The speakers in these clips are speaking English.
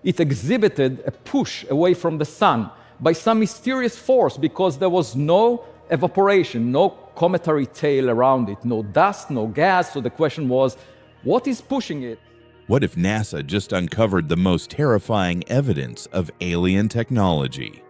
it exhibited a push away from the sun by some mysterious force because there was no evaporation, no cometary tail around it, no dust, no gas. So the question was, what is pushing it? What if NASA just uncovered the most terrifying evidence of alien technology?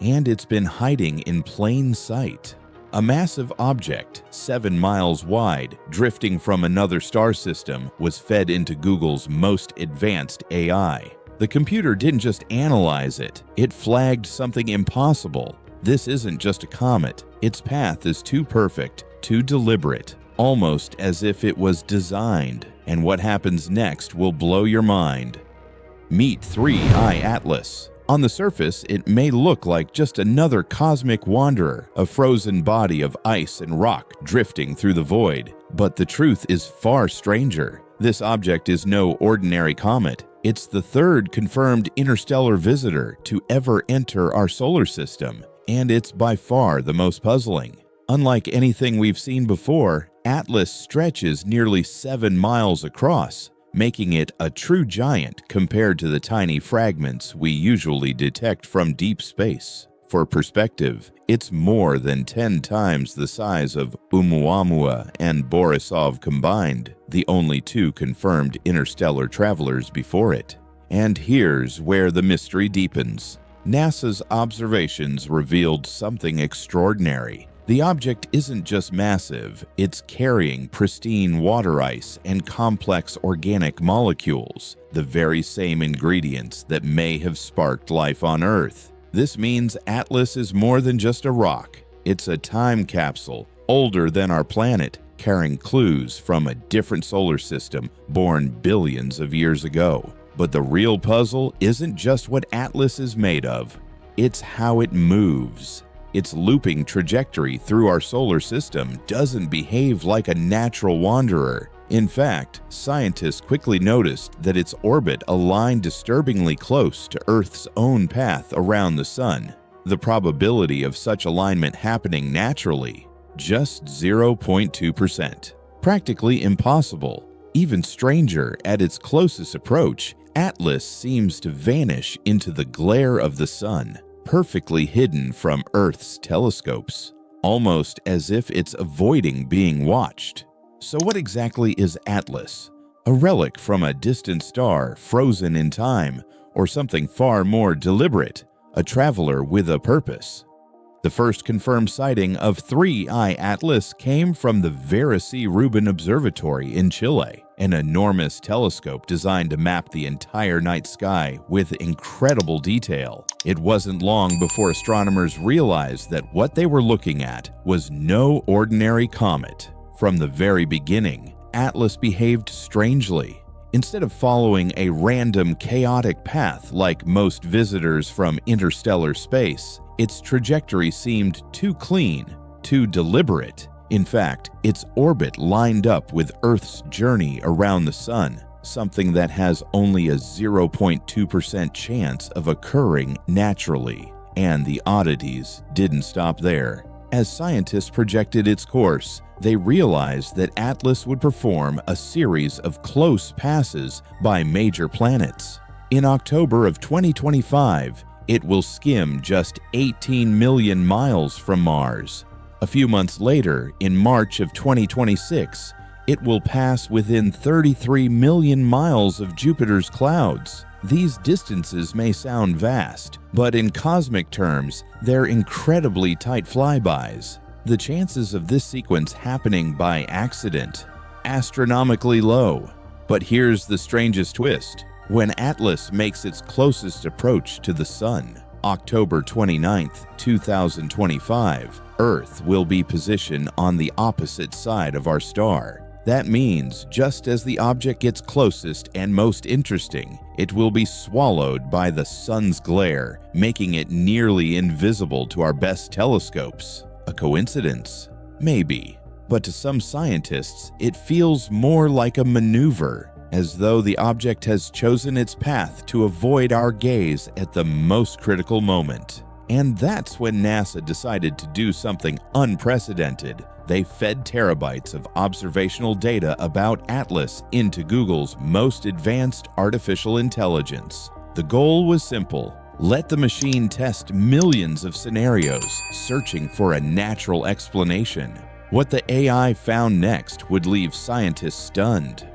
And it's been hiding in plain sight. A massive object, 7 miles wide, drifting from another star system, was fed into Google's most advanced AI. The computer didn't just analyze it, it flagged something impossible. This isn't just a comet. Its path is too perfect, too deliberate, almost as if it was designed. And what happens next will blow your mind. Meet 3I Atlas. On the surface, it may look like just another cosmic wanderer, a frozen body of ice and rock drifting through the void. But the truth is far stranger. This object is no ordinary comet. It's the third confirmed interstellar visitor to ever enter our solar system, and it's by far the most puzzling. Unlike anything we've seen before, Atlas stretches nearly 7 miles across, making it a true giant compared to the tiny fragments we usually detect from deep space. For perspective, it's more than 10 times the size of Oumuamua and Borisov combined, the only 2 confirmed interstellar travelers before it. And here's where the mystery deepens. NASA's observations revealed something extraordinary. The object isn't just massive, it's carrying pristine water ice and complex organic molecules, the very same ingredients that may have sparked life on Earth. This means Atlas is more than just a rock. It's a time capsule, older than our planet, carrying clues from a different solar system born billions of years ago. But the real puzzle isn't just what Atlas is made of, it's how it moves. Its looping trajectory through our solar system doesn't behave like a natural wanderer. In fact, scientists quickly noticed that its orbit aligned disturbingly close to Earth's own path around the Sun. The probability of such alignment happening naturally, just 0.2%. Practically impossible. Even stranger, at its closest approach, Atlas seems to vanish into the glare of the Sun, perfectly hidden from Earth's telescopes, almost as if it's avoiding being watched. So what exactly is Atlas? A relic from a distant star frozen in time, or something far more deliberate, a traveler with a purpose? The first confirmed sighting of 3I Atlas came from the Vera C. Rubin Observatory in Chile, an enormous telescope designed to map the entire night sky with incredible detail. It wasn't long before astronomers realized that what they were looking at was no ordinary comet. From the very beginning, Atlas behaved strangely. Instead of following a random, chaotic path like most visitors from interstellar space, its trajectory seemed too clean, too deliberate. In fact, its orbit lined up with Earth's journey around the Sun, something that has only a 0.2% chance of occurring naturally. And the oddities didn't stop there. As scientists projected its course, they realized that Atlas would perform a series of close passes by major planets. In October of 2025, it will skim just 18 million miles from Mars. A few months later, in March of 2026, it will pass within 33 million miles of Jupiter's clouds. These distances may sound vast, but in cosmic terms, they're incredibly tight flybys. The chances of this sequence happening by accident, astronomically low. But here's the strangest twist. When Atlas makes its closest approach to the Sun, October 29, 2025, Earth will be positioned on the opposite side of our star. That means, just as the object gets closest and most interesting, it will be swallowed by the Sun's glare, making it nearly invisible to our best telescopes. A coincidence? Maybe. But to some scientists, it feels more like a maneuver, as though the object has chosen its path to avoid our gaze at the most critical moment. And that's when NASA decided to do something unprecedented. They fed terabytes of observational data about Atlas into Google's most advanced artificial intelligence. The goal was simple. Let the machine test millions of scenarios, searching for a natural explanation. What the AI found next would leave scientists stunned.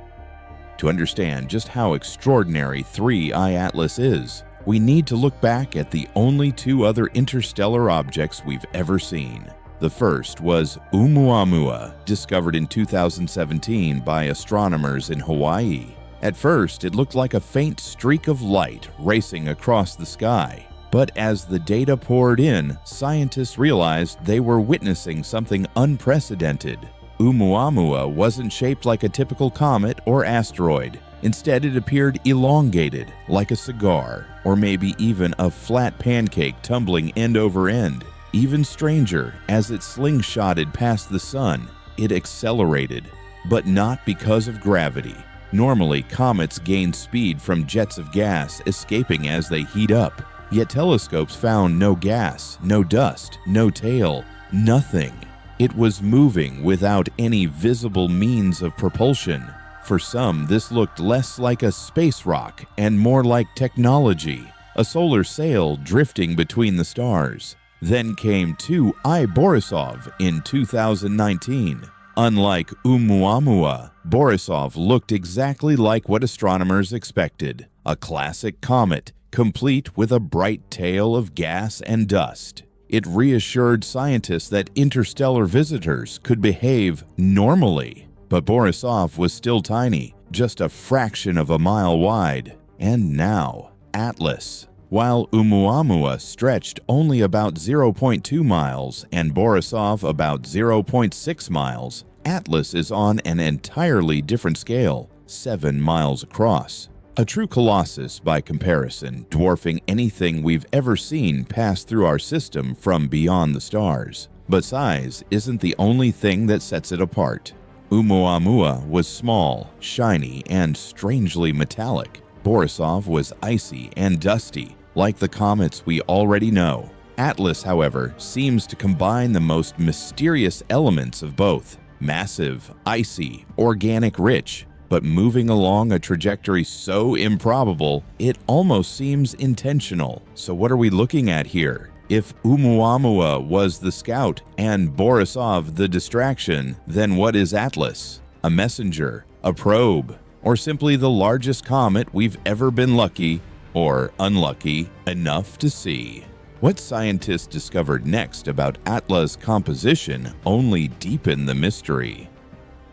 To understand just how extraordinary 3I Atlas is, we need to look back at the only two other interstellar objects we've ever seen. The first was Oumuamua, discovered in 2017 by astronomers in Hawaii. At first, it looked like a faint streak of light racing across the sky. But as the data poured in, scientists realized they were witnessing something unprecedented. Oumuamua wasn't shaped like a typical comet or asteroid. Instead, it appeared elongated, like a cigar, or maybe even a flat pancake tumbling end over end. Even stranger, as it slingshotted past the sun, it accelerated, but not because of gravity. Normally, comets gain speed from jets of gas escaping as they heat up. Yet telescopes found no gas, no dust, no tail, nothing. It was moving without any visible means of propulsion. For some, this looked less like a space rock and more like technology, a solar sail drifting between the stars. Then came 2I Borisov in 2019. Unlike Oumuamua, Borisov looked exactly like what astronomers expected, a classic comet, complete with a bright tail of gas and dust. It reassured scientists that interstellar visitors could behave normally. But Borisov was still tiny, just a fraction of a mile wide. And now, Atlas. While Oumuamua stretched only about 0.2 miles and Borisov about 0.6 miles, Atlas is on an entirely different scale, 7 miles across. A true colossus by comparison, dwarfing anything we've ever seen pass through our system from beyond the stars. But size isn't the only thing that sets it apart. Oumuamua was small, shiny, and strangely metallic. Borisov was icy and dusty, like the comets we already know. Atlas, however, seems to combine the most mysterious elements of both. Massive, icy, organic rich, but moving along a trajectory so improbable, it almost seems intentional. So what are we looking at here? If Oumuamua was the scout and Borisov the distraction, then what is Atlas? A messenger, a probe, or simply the largest comet we've ever been lucky, or unlucky, enough to see? What scientists discovered next about Atlas' composition only deepened the mystery.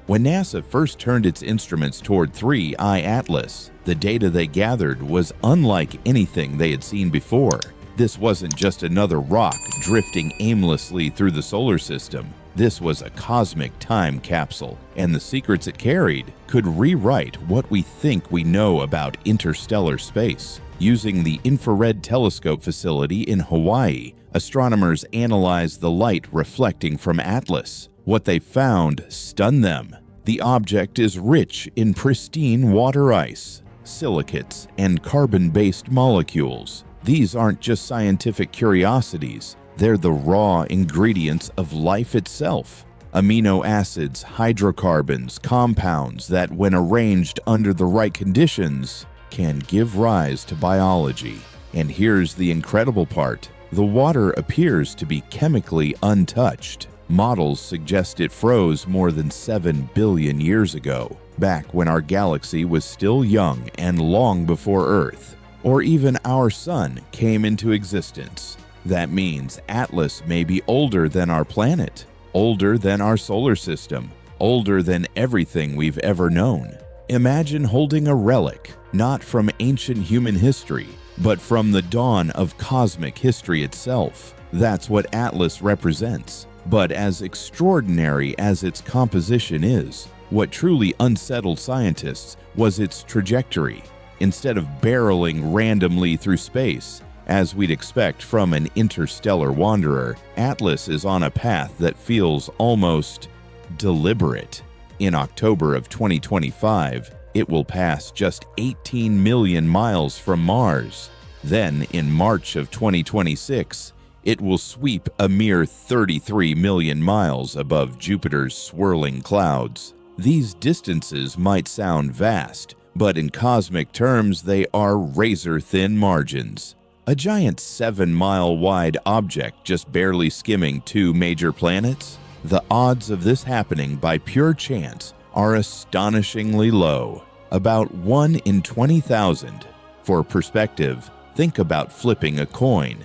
When NASA first turned its instruments toward 3I Atlas, the data they gathered was unlike anything they had seen before. This wasn't just another rock drifting aimlessly through the solar system. This was a cosmic time capsule, and the secrets it carried could rewrite what we think we know about interstellar space. Using the infrared telescope facility in Hawaii, astronomers analyzed the light reflecting from Atlas. What they found stunned them. The object is rich in pristine water ice, silicates, and carbon-based molecules. These aren't just scientific curiosities, they're the raw ingredients of life itself. Amino acids, hydrocarbons, compounds that, when arranged under the right conditions, can give rise to biology. And here's the incredible part. The water appears to be chemically untouched. Models suggest it froze more than 7 billion years ago, back when our galaxy was still young and long before Earth, or even our sun came into existence. That means Atlas may be older than our planet, older than our solar system, older than everything we've ever known. Imagine holding a relic, not from ancient human history, but from the dawn of cosmic history itself. That's what Atlas represents. But as extraordinary as its composition is, what truly unsettled scientists was its trajectory. Instead of barreling randomly through space, as we'd expect from an interstellar wanderer, Atlas is on a path that feels almost deliberate. In October of 2025, it will pass just 18 million miles from Mars. Then, in March of 2026, it will sweep a mere 33 million miles above Jupiter's swirling clouds. These distances might sound vast, but in cosmic terms, they are razor-thin margins. A giant 7-mile-wide object just barely skimming 2 major planets? The odds of this happening by pure chance are astonishingly low, about 1 in 20,000. For perspective, think about flipping a coin.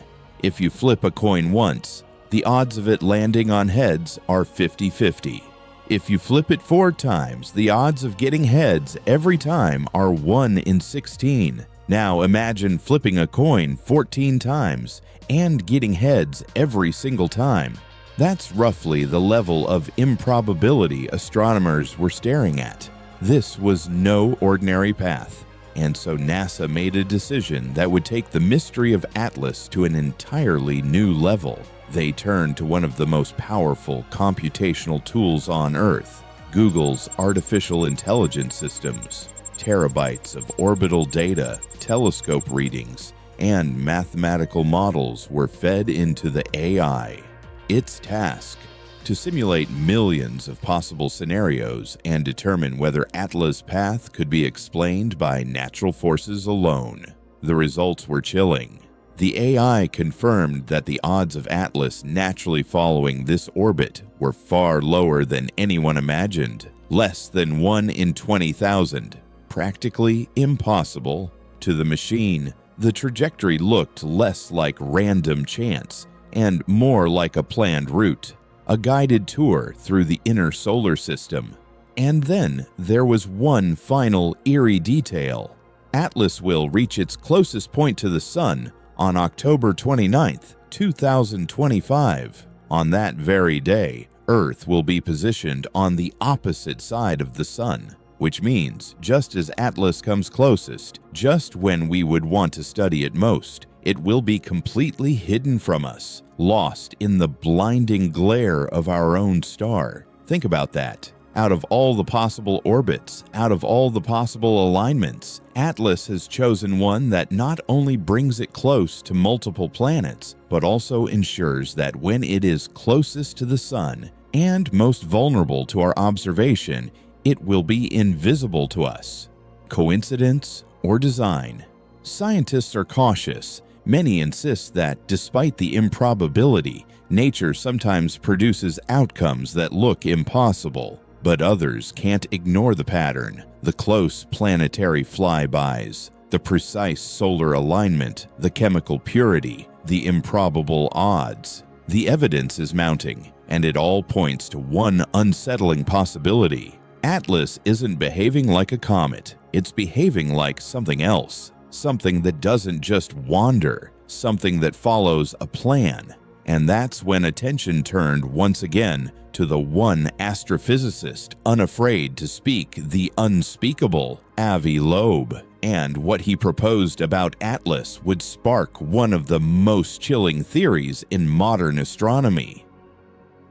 If you flip a coin once, the odds of it landing on heads are 50-50. If you flip it 4 times, the odds of getting heads every time are 1 in 16. Now imagine flipping a coin 14 times and getting heads every single time. That's roughly the level of improbability astronomers were staring at. This was no ordinary path, and so NASA made a decision that would take the mystery of Atlas to an entirely new level. They turned to one of the most powerful computational tools on Earth, Google's artificial intelligence systems. Terabytes of orbital data, telescope readings, and mathematical models were fed into the AI. Its task: to simulate millions of possible scenarios and determine whether Atlas' path could be explained by natural forces alone. The results were chilling. The AI confirmed that the odds of Atlas naturally following this orbit were far lower than anyone imagined, less than 1 in 20,000. Practically impossible. To the machine, the trajectory looked less like random chance and more like a planned route, a guided tour through the inner solar system. And then there was one final eerie detail. Atlas will reach its closest point to the Sun on October 29th, 2025. On that very day, Earth will be positioned on the opposite side of the Sun, which means just as Atlas comes closest, just when we would want to study it most, it will be completely hidden from us, lost in the blinding glare of our own star. Think about that. Out of all the possible orbits, out of all the possible alignments, Atlas has chosen one that not only brings it close to multiple planets, but also ensures that when it is closest to the Sun and most vulnerable to our observation, it will be invisible to us. Coincidence or design? Scientists are cautious. Many insist that, despite the improbability, nature sometimes produces outcomes that look impossible. But others can't ignore the pattern: the close planetary flybys, the precise solar alignment, the chemical purity, the improbable odds. The evidence is mounting, and it all points to one unsettling possibility. Atlas isn't behaving like a comet. It's behaving like something else. Something that doesn't just wander, something that follows a plan. And that's when attention turned once again to the one astrophysicist unafraid to speak the unspeakable, Avi Loeb. And what he proposed about Atlas would spark one of the most chilling theories in modern astronomy.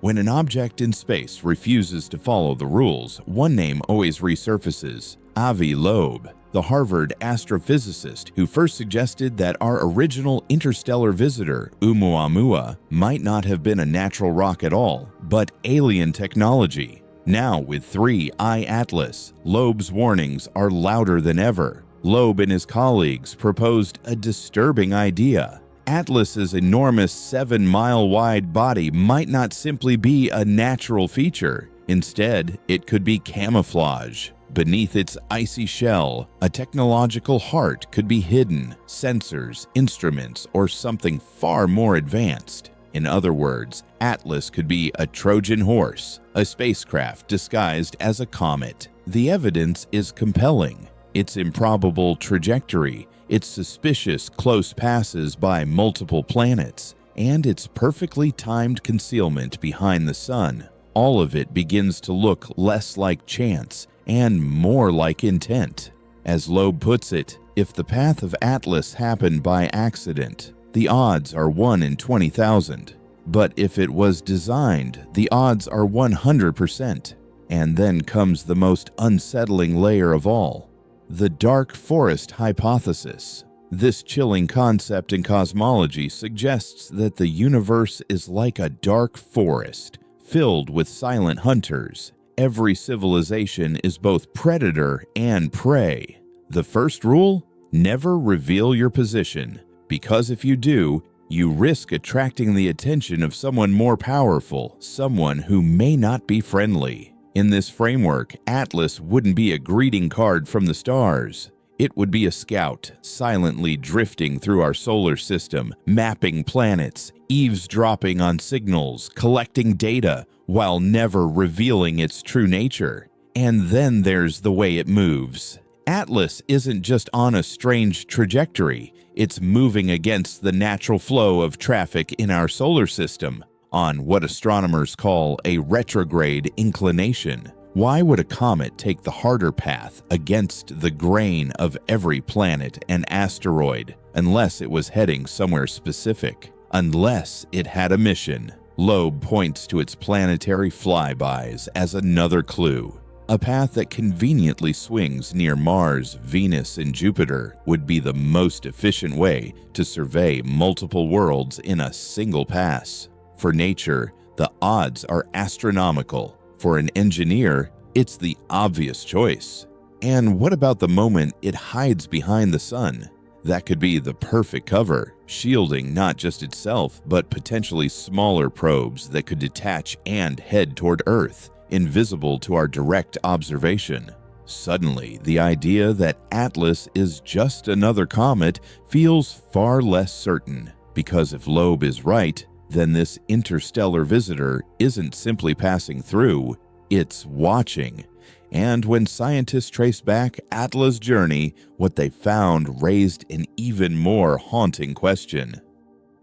When an object in space refuses to follow the rules, one name always resurfaces: Avi Loeb, the Harvard astrophysicist who first suggested that our original interstellar visitor, Oumuamua, might not have been a natural rock at all, but alien technology. Now, with 3I Atlas, Loeb's warnings are louder than ever. Loeb and his colleagues proposed a disturbing idea. Atlas's enormous 7-mile-wide body might not simply be a natural feature. Instead, it could be camouflage. Beneath its icy shell, a technological heart could be hidden, sensors, instruments, or something far more advanced. In other words, Atlas could be a Trojan horse, a spacecraft disguised as a comet. The evidence is compelling. Its improbable trajectory, its suspicious close passes by multiple planets, and its perfectly timed concealment behind the Sun. All of it begins to look less like chance and more like intent. As Loeb puts it, if the path of Atlas happened by accident, the odds are 1 in 20,000. But if it was designed, the odds are 100%. And then comes the most unsettling layer of all: the dark forest hypothesis. This chilling concept in cosmology suggests that the universe is like a dark forest, filled with silent hunters. Every civilization is both predator and prey. The first rule: never reveal your position, because if you do, you risk attracting the attention of someone more powerful, someone who may not be friendly. In this framework, Atlas wouldn't be a greeting card from the stars. It would be a scout, silently drifting through our solar system, mapping planets, eavesdropping on signals, collecting data, while never revealing its true nature. And then there's the way it moves. Atlas isn't just on a strange trajectory, it's moving against the natural flow of traffic in our solar system, on what astronomers call a retrograde inclination. Why would a comet take the harder path against the grain of every planet and asteroid unless it was heading somewhere specific? Unless it had a mission. Loeb points to its planetary flybys as another clue. A path that conveniently swings near Mars, Venus, and Jupiter would be the most efficient way to survey multiple worlds in a single pass. For nature, the odds are astronomical. For an engineer, it's the obvious choice. And what about the moment it hides behind the sun? That could be the perfect cover, shielding not just itself, but potentially smaller probes that could detach and head toward Earth, invisible to our direct observation. Suddenly, the idea that Atlas is just another comet feels far less certain, because if Loeb is right, then this interstellar visitor isn't simply passing through, it's watching. And when scientists traced back Atlas' journey, what they found raised an even more haunting question.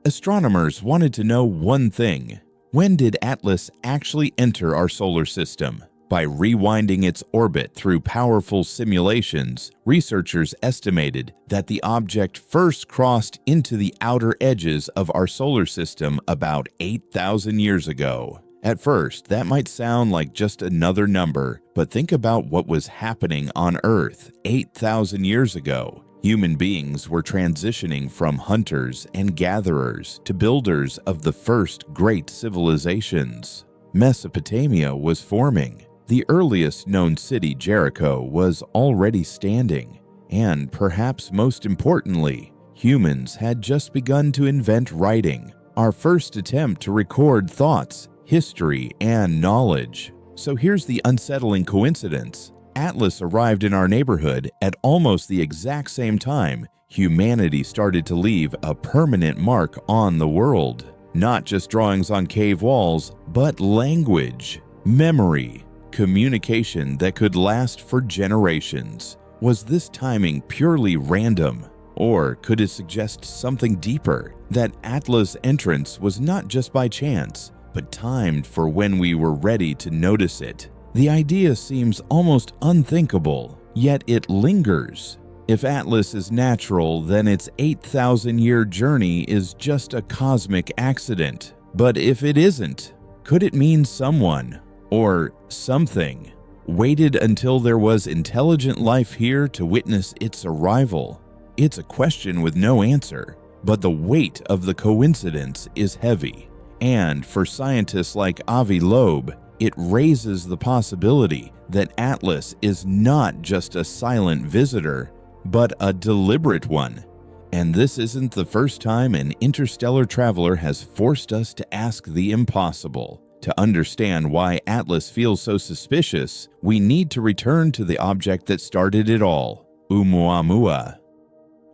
Astronomers wanted to know one thing: when did Atlas actually enter our solar system? By rewinding its orbit through powerful simulations, researchers estimated that the object first crossed into the outer edges of our solar system about 8,000 years ago. At first, that might sound like just another number, but think about what was happening on Earth 8,000 years ago. Human beings were transitioning from hunters and gatherers to builders of the first great civilizations. Mesopotamia was forming. The earliest known city, Jericho, was already standing. And perhaps most importantly, humans had just begun to invent writing, our first attempt to record thoughts, history, and knowledge. So here's the unsettling coincidence. Atlas arrived in our neighborhood at almost the exact same time humanity started to leave a permanent mark on the world. Not just drawings on cave walls, but language, memory, communication that could last for generations. Was this timing purely random? Or could it suggest something deeper? That Atlas' entrance was not just by chance, but timed for when we were ready to notice it. The idea seems almost unthinkable, yet it lingers. If Atlas is natural, then its 8,000-year journey is just a cosmic accident. But if it isn't, could it mean someone, or something, waited until there was intelligent life here to witness its arrival? It's a question with no answer, but the weight of the coincidence is heavy. And for scientists like Avi Loeb, it raises the possibility that Atlas is not just a silent visitor, but a deliberate one. And this isn't the first time an interstellar traveler has forced us to ask the impossible. To understand why Atlas feels so suspicious, we need to return to the object that started it all, Oumuamua.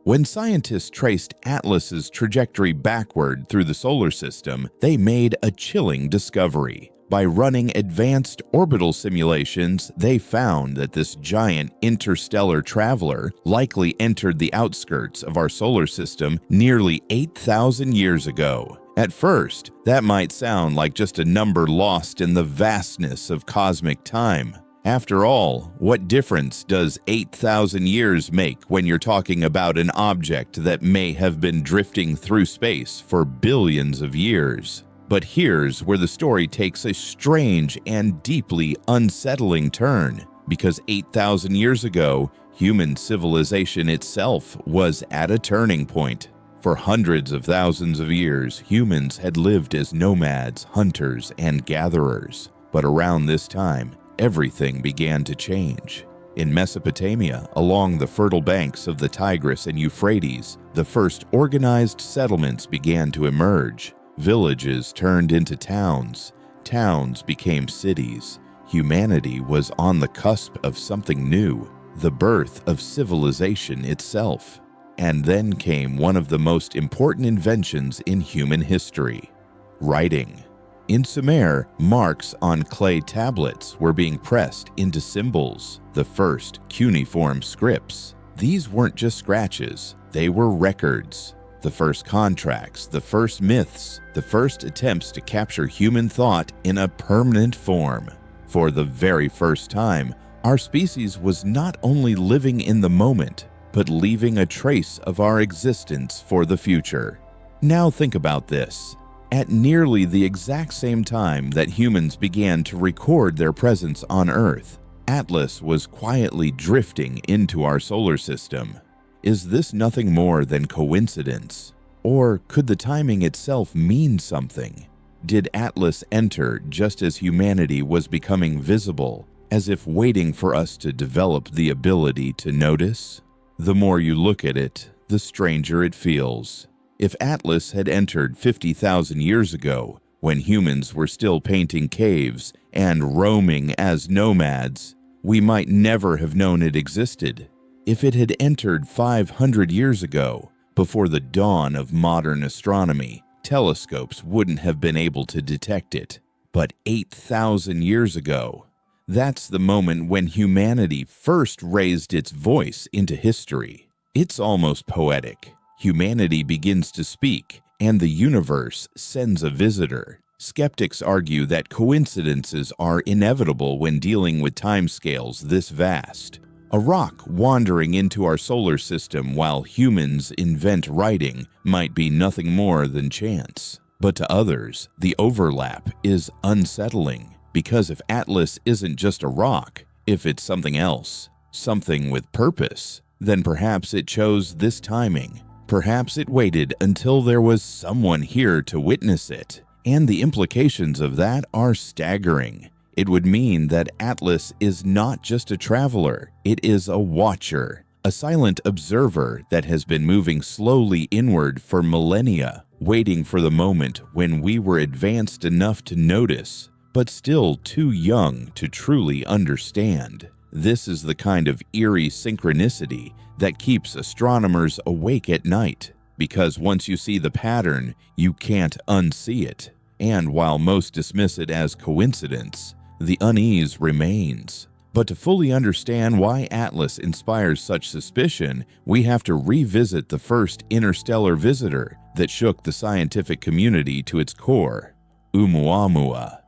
When scientists traced Atlas's trajectory backward through the solar system, they made a chilling discovery. By running advanced orbital simulations, they found that this giant interstellar traveler likely entered the outskirts of our solar system nearly 8,000 years ago. At first, that might sound like just a number lost in the vastness of cosmic time. After all, what difference does 8,000 years make when you're talking about an object that may have been drifting through space for billions of years? But here's where the story takes a strange and deeply unsettling turn, because 8,000 years ago, human civilization itself was at a turning point. For hundreds of thousands of years, humans had lived as nomads, hunters, and gatherers. But around this time, everything began to change. In Mesopotamia, along the fertile banks of the Tigris and Euphrates, the first organized settlements began to emerge. Villages turned into towns. Towns became cities. Humanity was on the cusp of something new, the birth of civilization itself. And then came one of the most important inventions in human history: writing. In Sumer, marks on clay tablets were being pressed into symbols, the first cuneiform scripts. These weren't just scratches, they were records. The first contracts, the first myths, the first attempts to capture human thought in a permanent form. For the very first time, our species was not only living in the moment, but leaving a trace of our existence for the future. Now think about this. At nearly the exact same time that humans began to record their presence on Earth, Atlas was quietly drifting into our solar system. Is this nothing more than coincidence? Or could the timing itself mean something? Did Atlas enter just as humanity was becoming visible, as if waiting for us to develop the ability to notice? The more you look at it, the stranger it feels. If Atlas had entered 50,000 years ago, when humans were still painting caves and roaming as nomads, we might never have known it existed. If it had entered 500 years ago, before the dawn of modern astronomy, telescopes wouldn't have been able to detect it. But 8,000 years ago, that's the moment when humanity first raised its voice into history. It's almost poetic. Humanity begins to speak, and the universe sends a visitor. Skeptics argue that coincidences are inevitable when dealing with timescales this vast. A rock wandering into our solar system while humans invent writing might be nothing more than chance. But to others, the overlap is unsettling, because if Atlas isn't just a rock, if it's something else, something with purpose, then perhaps it chose this timing. Perhaps it waited until there was someone here to witness it, and the implications of that are staggering. It would mean that Atlas is not just a traveler, it is a watcher, a silent observer that has been moving slowly inward for millennia, waiting for the moment when we were advanced enough to notice, but still too young to truly understand. This is the kind of eerie synchronicity that keeps astronomers awake at night, because once you see the pattern, you can't unsee it. And while most dismiss it as coincidence, the unease remains. But to fully understand why Atlas inspires such suspicion, we have to revisit the first interstellar visitor that shook the scientific community to its core, Oumuamua.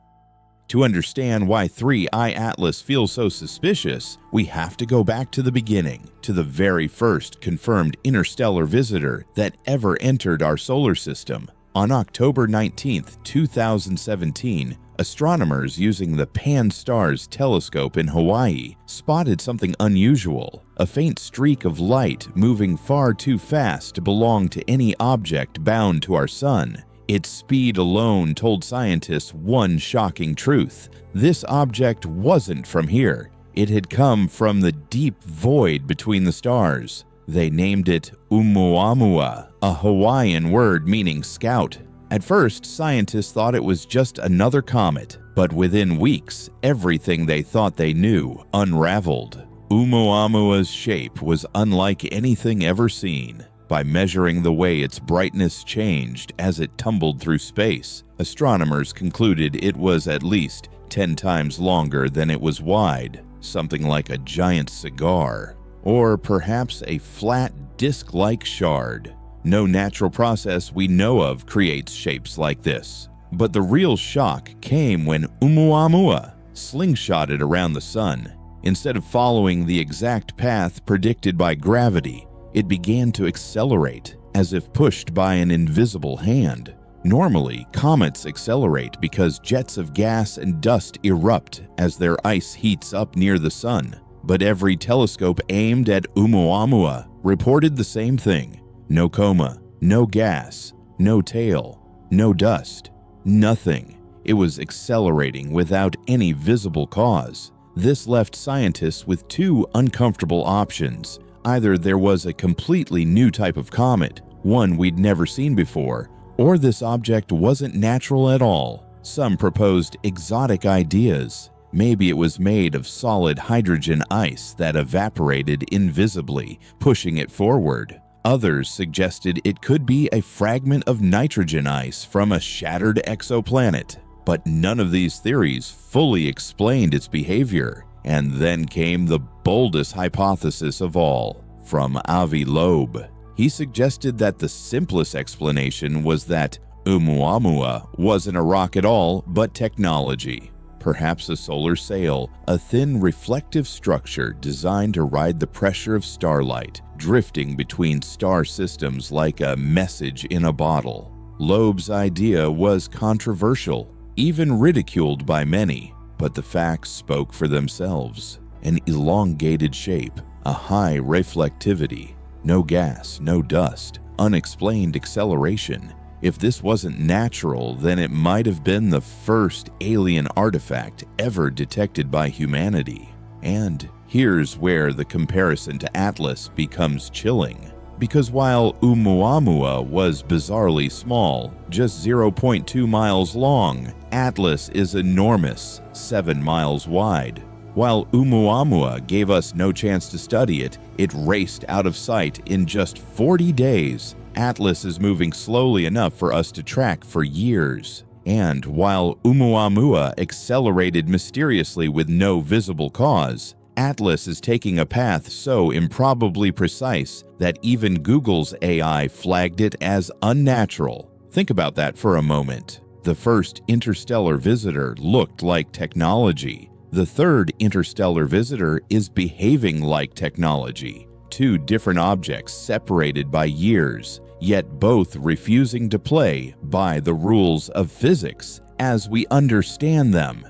To understand why 3I Atlas feels so suspicious, we have to go back to the beginning, to the very first confirmed interstellar visitor that ever entered our solar system. On October 19, 2017, astronomers using the Pan-STARRS telescope in Hawaii spotted something unusual, a faint streak of light moving far too fast to belong to any object bound to our sun. Its speed alone told scientists one shocking truth: this object wasn't from here. It had come from the deep void between the stars. They named it Oumuamua, a Hawaiian word meaning scout. At first, scientists thought it was just another comet, but within weeks, everything they thought they knew unraveled. Oumuamua's shape was unlike anything ever seen. By measuring the way its brightness changed as it tumbled through space, astronomers concluded it was at least 10 times longer than it was wide, something like a giant cigar, or perhaps a flat disc-like shard. No natural process we know of creates shapes like this. But the real shock came when Oumuamua slingshotted around the sun. Instead of following the exact path predicted by gravity, it began to accelerate, as if pushed by an invisible hand. Normally, comets accelerate because jets of gas and dust erupt as their ice heats up near the sun. But every telescope aimed at Oumuamua reported the same thing: no coma, no gas, no tail, no dust, nothing. It was accelerating without any visible cause. This left scientists with two uncomfortable options. Either there was a completely new type of comet, one we'd never seen before, or this object wasn't natural at all. Some proposed exotic ideas. Maybe it was made of solid hydrogen ice that evaporated invisibly, pushing it forward. Others suggested it could be a fragment of nitrogen ice from a shattered exoplanet. But none of these theories fully explained its behavior. And then came the boldest hypothesis of all, from Avi Loeb. He suggested that the simplest explanation was that Oumuamua wasn't a rock at all, but technology. Perhaps a solar sail, a thin reflective structure designed to ride the pressure of starlight, drifting between star systems like a message in a bottle. Loeb's idea was controversial, even ridiculed by many, but the facts spoke for themselves. An elongated shape, a high reflectivity, no gas, no dust, unexplained acceleration. If this wasn't natural, then it might have been the first alien artifact ever detected by humanity. And here's where the comparison to Atlas becomes chilling. Because while Oumuamua was bizarrely small, just 0.2 miles long, Atlas is enormous, 7 miles wide. While Oumuamua gave us no chance to study it, it raced out of sight in just 40 days. Atlas is moving slowly enough for us to track for years. And while Oumuamua accelerated mysteriously with no visible cause, Atlas is taking a path so improbably precise that even Google's AI flagged it as unnatural. Think about that for a moment. The first interstellar visitor looked like technology. The third interstellar visitor is behaving like technology. Two different objects separated by years, yet both refusing to play by the rules of physics as we understand them.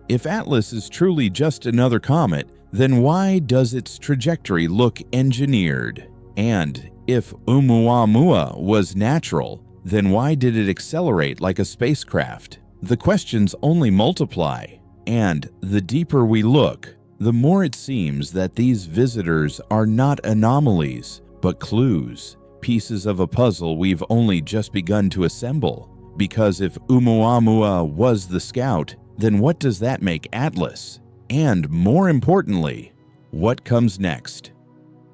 If Atlas is truly just another comet, then why does its trajectory look engineered? And if Oumuamua was natural, then why did it accelerate like a spacecraft? The questions only multiply, and the deeper we look, the more it seems that these visitors are not anomalies, but clues, pieces of a puzzle we've only just begun to assemble. Because if Oumuamua was the scout, then what does that make Atlas? And more importantly, what comes next?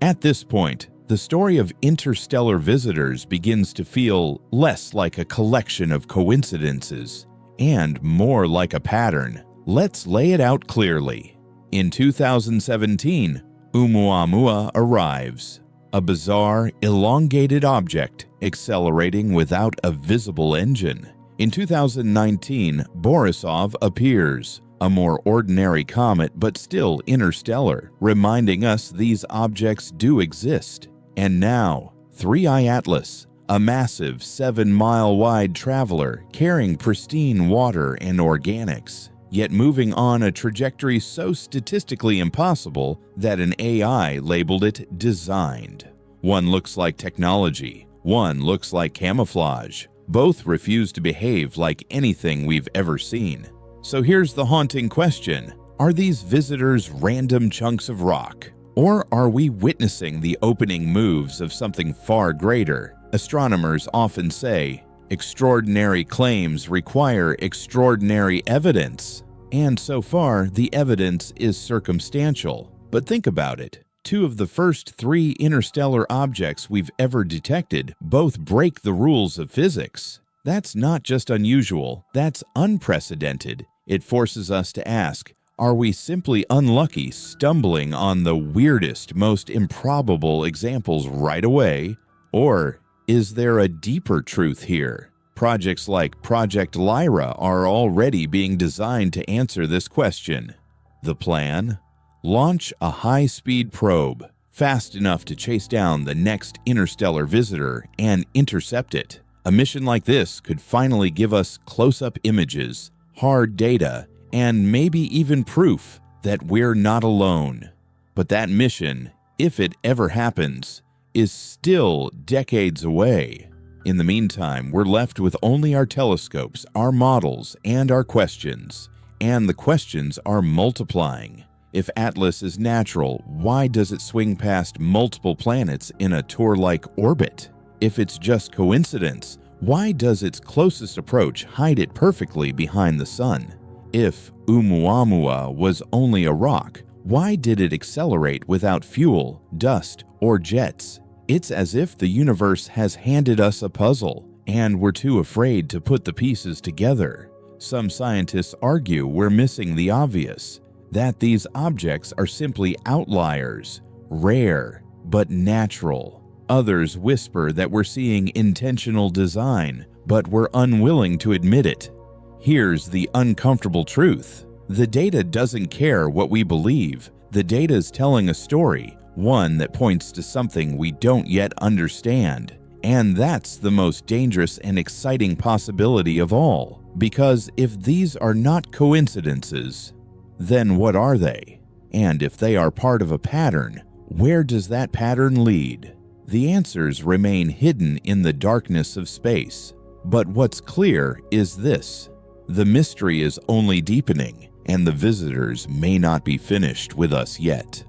At this point, the story of interstellar visitors begins to feel less like a collection of coincidences and more like a pattern. Let's lay it out clearly. In 2017, Oumuamua arrives, a bizarre, elongated object accelerating without a visible engine. In 2019, Borisov appears, a more ordinary comet but still interstellar, reminding us these objects do exist. And now, 3I Atlas, a massive 7-mile-wide traveler carrying pristine water and organics, yet moving on a trajectory so statistically impossible that an AI labeled it designed. One looks like technology, one looks like camouflage. Both refuse to behave like anything we've ever seen. So here's the haunting question. Are these visitors random chunks of rock? Or are we witnessing the opening moves of something far greater? Astronomers often say, extraordinary claims require extraordinary evidence. And so far, the evidence is circumstantial. But think about it. Two of the first 3 interstellar objects we've ever detected both break the rules of physics. That's not just unusual, that's unprecedented. It forces us to ask, are we simply unlucky stumbling on the weirdest, most improbable examples right away? Or is there a deeper truth here? Projects like Project Lyra are already being designed to answer this question. The plan? Launch a high-speed probe, fast enough to chase down the next interstellar visitor and intercept it. A mission like this could finally give us close-up images, hard data, and maybe even proof that we're not alone. But that mission, if it ever happens, is still decades away. In the meantime, we're left with only our telescopes, our models, and our questions. And the questions are multiplying. If Atlas is natural, why does it swing past multiple planets in a tour-like orbit? If it's just coincidence, why does its closest approach hide it perfectly behind the sun? If Oumuamua was only a rock, why did it accelerate without fuel, dust, or jets? It's as if the universe has handed us a puzzle, and we're too afraid to put the pieces together. Some scientists argue we're missing the obvious, that these objects are simply outliers, rare but natural. Others whisper that we're seeing intentional design, but we're unwilling to admit it. Here's the uncomfortable truth. The data doesn't care what we believe. The data's telling a story, one that points to something we don't yet understand. And that's the most dangerous and exciting possibility of all. Because if these are not coincidences, then what are they? And if they are part of a pattern, where does that pattern lead? The answers remain hidden in the darkness of space. But what's clear is this: the mystery is only deepening, and the visitors may not be finished with us yet.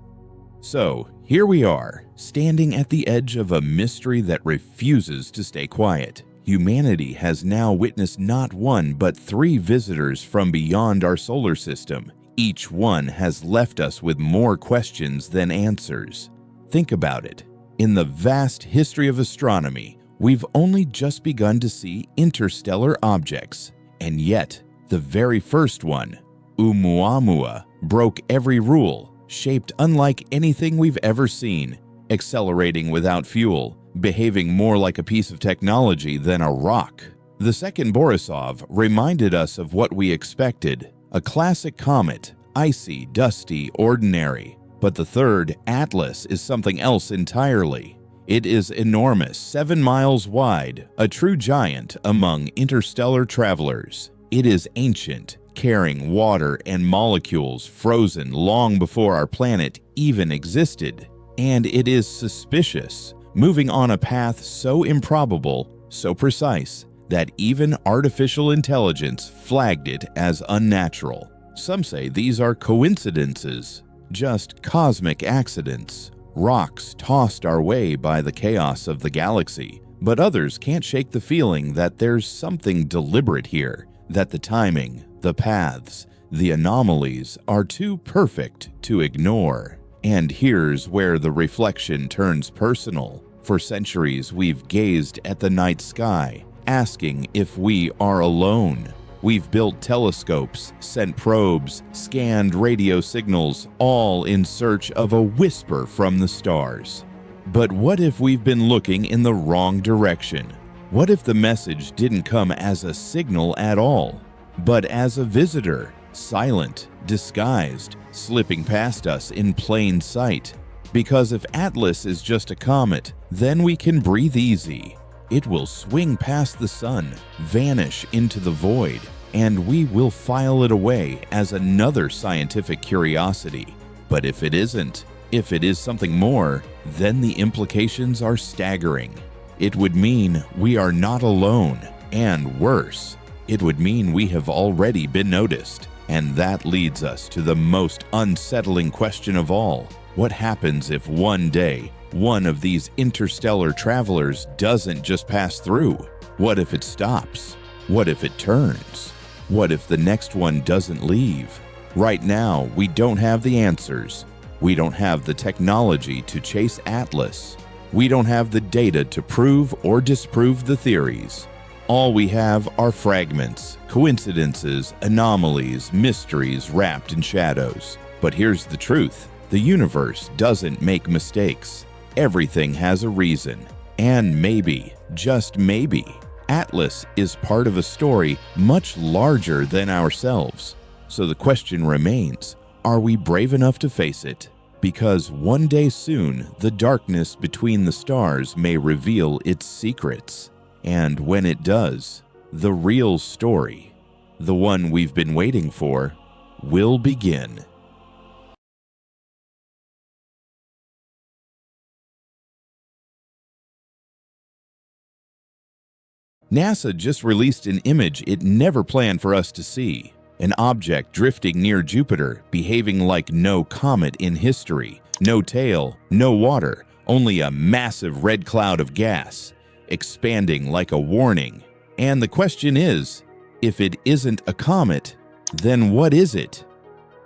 So, here we are, standing at the edge of a mystery that refuses to stay quiet. Humanity has now witnessed not one but 3 visitors from beyond our solar system. Each one has left us with more questions than answers. Think about it. In the vast history of astronomy, we've only just begun to see interstellar objects. And yet, the very first one, Oumuamua, broke every rule, shaped unlike anything we've ever seen, accelerating without fuel, behaving more like a piece of technology than a rock. The second Borisov reminded us of what we expected, a classic comet, icy, dusty, ordinary. But the third, Atlas, is something else entirely. It is enormous, 7 miles wide, a true giant among interstellar travelers. It is ancient, carrying water and molecules frozen long before our planet even existed. And it is suspicious, moving on a path so improbable, so precise, that even artificial intelligence flagged it as unnatural. Some say these are coincidences, just cosmic accidents, rocks tossed our way by the chaos of the galaxy. But others can't shake the feeling that there's something deliberate here, that the timing, the paths, the anomalies are too perfect to ignore. And here's where the reflection turns personal. For centuries, we've gazed at the night sky, asking if we are alone. We've built telescopes, sent probes, scanned radio signals, all in search of a whisper from the stars. But what if we've been looking in the wrong direction? What if the message didn't come as a signal at all, but as a visitor, silent, disguised, slipping past us in plain sight? Because if Atlas is just a comet, then we can breathe easy. It will swing past the sun, vanish into the void, and we will file it away as another scientific curiosity. But if it isn't, if it is something more, then the implications are staggering. It would mean we are not alone, and worse, it would mean we have already been noticed. And that leads us to the most unsettling question of all. What happens if one day one of these interstellar travelers doesn't just pass through? What if it stops? What if it turns? What if the next one doesn't leave? Right now, we don't have the answers. We don't have the technology to chase Atlas. We don't have the data to prove or disprove the theories. All we have are fragments, coincidences, anomalies, mysteries wrapped in shadows. But here's the truth. The universe doesn't make mistakes. Everything has a reason. And maybe, just maybe, Atlas is part of a story much larger than ourselves. So the question remains, are we brave enough to face it? Because one day soon, the darkness between the stars may reveal its secrets. And when it does, the real story, the one we've been waiting for, will begin. NASA just released an image it never planned for us to see. an object drifting near Jupiter, behaving like no comet in history. No tail, no water, only a massive red cloud of gas, expanding like a warning. And the question is, if it isn't a comet, then what is it?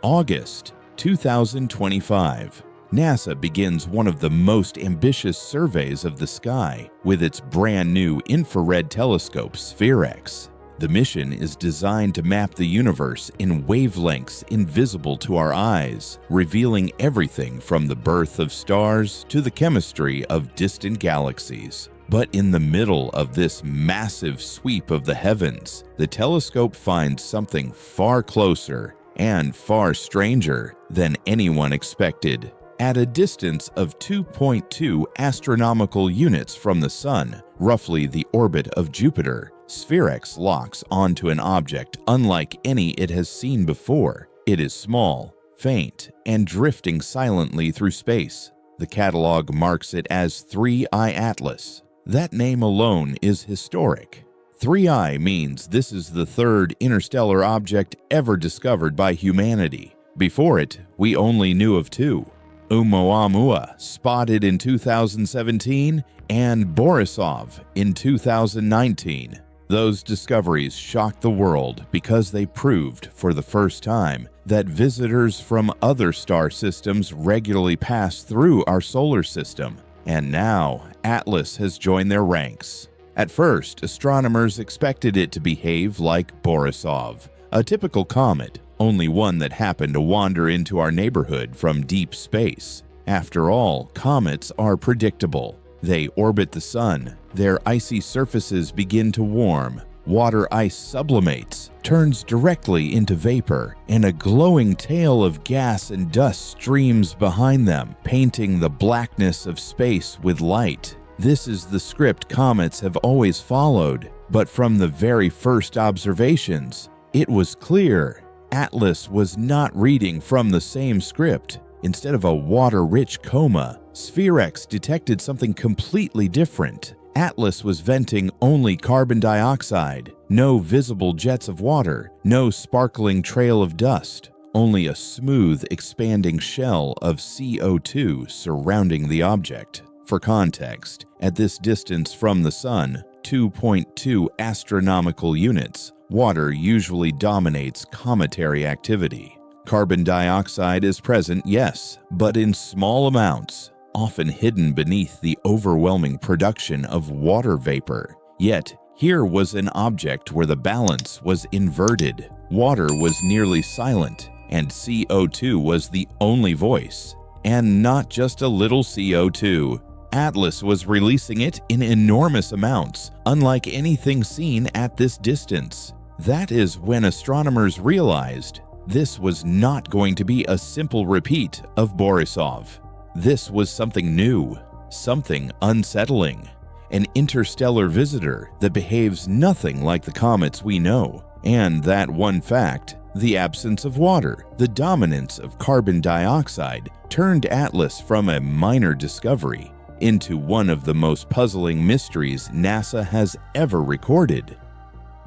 August 2025. NASA begins one of the most ambitious surveys of the sky with its brand new infrared telescope, SphereX. The mission is designed to map the universe in wavelengths invisible to our eyes, revealing everything from the birth of stars to the chemistry of distant galaxies. But in the middle of this massive sweep of the heavens, the telescope finds something far closer and far stranger than anyone expected. At a distance of 2.2 astronomical units from the Sun, roughly the orbit of Jupiter, SphereX locks onto an object unlike any it has seen before. It is small, faint, and drifting silently through space. The catalog marks it as 3I Atlas. That name alone is historic. 3I means this is the third interstellar object ever discovered by humanity. Before it, we only knew of two: Oumuamua, spotted in 2017, and Borisov in 2019. Those discoveries shocked the world because they proved for the first time that visitors from other star systems regularly pass through our solar system. And now, Atlas has joined their ranks. At first, astronomers expected it to behave like Borisov, a typical comet, only one that happened to wander into our neighborhood from deep space. After all, comets are predictable. They orbit the sun, their icy surfaces begin to warm, water ice sublimates, turns directly into vapor, and a glowing tail of gas and dust streams behind them, painting the blackness of space with light. This is the script comets have always followed, but from the very first observations, it was clear Atlas was not reading from the same script. Instead of a water-rich coma, SphereX detected something completely different. Atlas was venting only carbon dioxide, no visible jets of water, no sparkling trail of dust, only a smooth, expanding shell of CO2 surrounding the object. For context, at this distance from the Sun, 2.2 astronomical units, water usually dominates cometary activity. Carbon dioxide is present, yes, but in small amounts, often hidden beneath the overwhelming production of water vapor. Yet, here was an object where the balance was inverted. Water was nearly silent, and CO2 was the only voice. And not just a little CO2. Atlas was releasing it in enormous amounts, unlike anything seen at this distance. That is when astronomers realized this was not going to be a simple repeat of Borisov. This was something new, something unsettling, an interstellar visitor that behaves nothing like the comets we know. And that one fact, the absence of water, the dominance of carbon dioxide, turned Atlas from a minor discovery into one of the most puzzling mysteries NASA has ever recorded.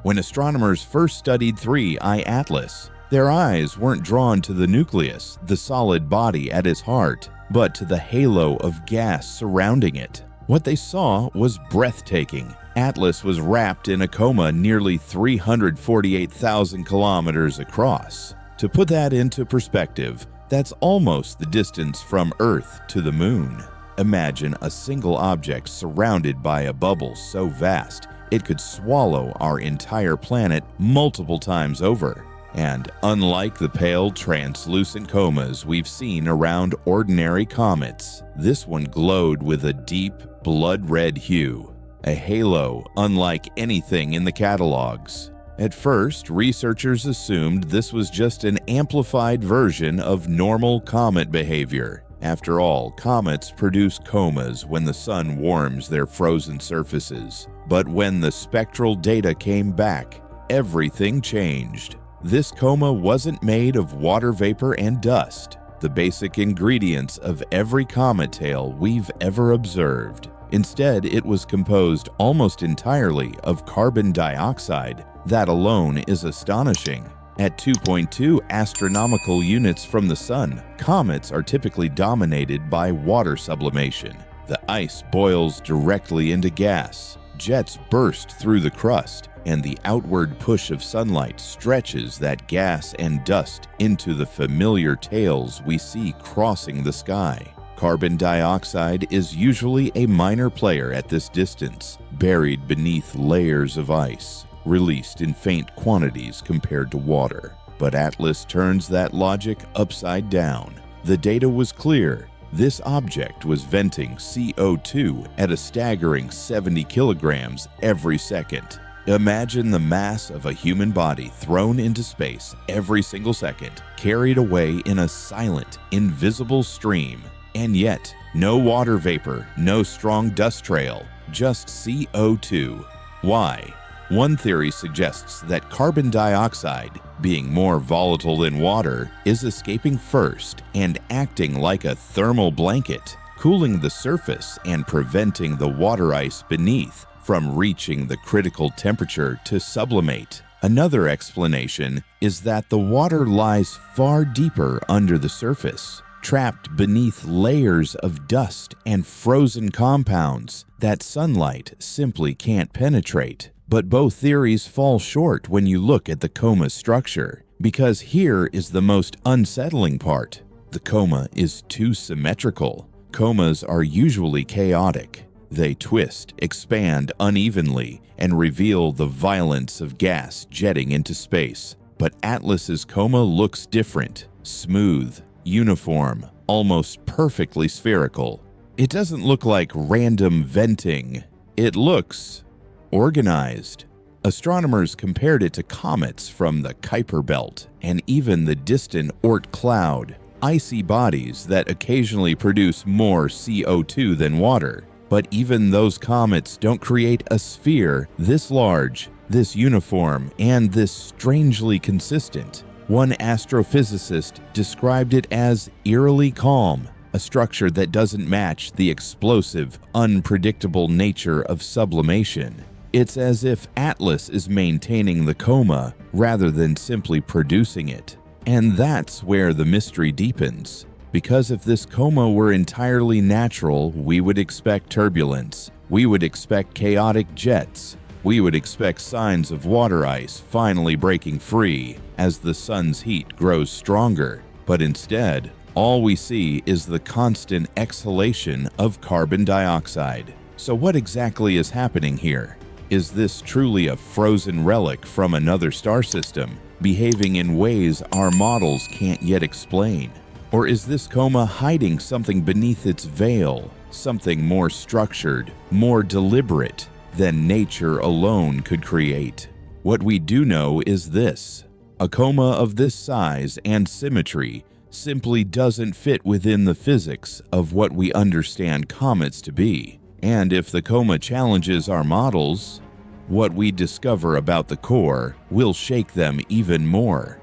When astronomers first studied 3I Atlas, their eyes weren't drawn to the nucleus, the solid body at its heart, but to the halo of gas surrounding it. What they saw was breathtaking. Atlas was wrapped in a coma nearly 348,000 kilometers across. To put that into perspective, that's almost the distance from Earth to the Moon. Imagine a single object surrounded by a bubble so vast it could swallow our entire planet multiple times over. And unlike the pale, translucent comas we've seen around ordinary comets, this one glowed with a deep, blood-red hue, a halo unlike anything in the catalogs. At first, researchers assumed this was just an amplified version of normal comet behavior. After all, comets produce comas when the sun warms their frozen surfaces. But when the spectral data came back, everything changed. This coma wasn't made of water vapor and dust, the basic ingredients of every comet tail we've ever observed. Instead, it was composed almost entirely of carbon dioxide. That alone is astonishing. At 2.2 astronomical units from the Sun, comets are typically dominated by water sublimation. The ice boils directly into gas, jets burst through the crust, and the outward push of sunlight stretches that gas and dust into the familiar tails we see crossing the sky. Carbon dioxide is usually a minor player at this distance, buried beneath layers of ice, released in faint quantities compared to water. But Atlas turns that logic upside down. The data was clear. This object was venting CO2 at a staggering 70 kilograms every second. Imagine the mass of a human body thrown into space every single second, carried away in a silent, invisible stream. And yet, no water vapor, no strong dust trail, just CO2. Why? One theory suggests that carbon dioxide, being more volatile than water, is escaping first and acting like a thermal blanket, cooling the surface and preventing the water ice beneath from reaching the critical temperature to sublimate. Another explanation is that the water lies far deeper under the surface, trapped beneath layers of dust and frozen compounds that sunlight simply can't penetrate. But both theories fall short when you look at the Coma structure, because here is the most unsettling part. The Coma is too symmetrical. Comas are usually chaotic. They twist, expand unevenly, and reveal the violence of gas jetting into space. But Atlas's Coma looks different, smooth, uniform, almost perfectly spherical. It doesn't look like random venting. It looks organized. Astronomers compared it to comets from the Kuiper Belt and even the distant Oort cloud, icy bodies that occasionally produce more CO2 than water. But even those comets don't create a sphere this large, this uniform, and this strangely consistent. One astrophysicist described it as eerily calm, a structure that doesn't match the explosive, unpredictable nature of sublimation. It's as if Atlas is maintaining the Coma rather than simply producing it. And that's where the mystery deepens. Because if this Coma were entirely natural, we would expect turbulence. We would expect chaotic jets. We would expect signs of water ice finally breaking free as the sun's heat grows stronger. But instead, all we see is the constant exhalation of carbon dioxide. So what exactly is happening here? Is this truly a frozen relic from another star system, behaving in ways our models can't yet explain? Or is this Coma hiding something beneath its veil, something more structured, more deliberate than nature alone could create? What we do know is this: a Coma of this size and symmetry simply doesn't fit within the physics of what we understand comets to be. And if the Coma challenges our models, what we discover about the core will shake them even more.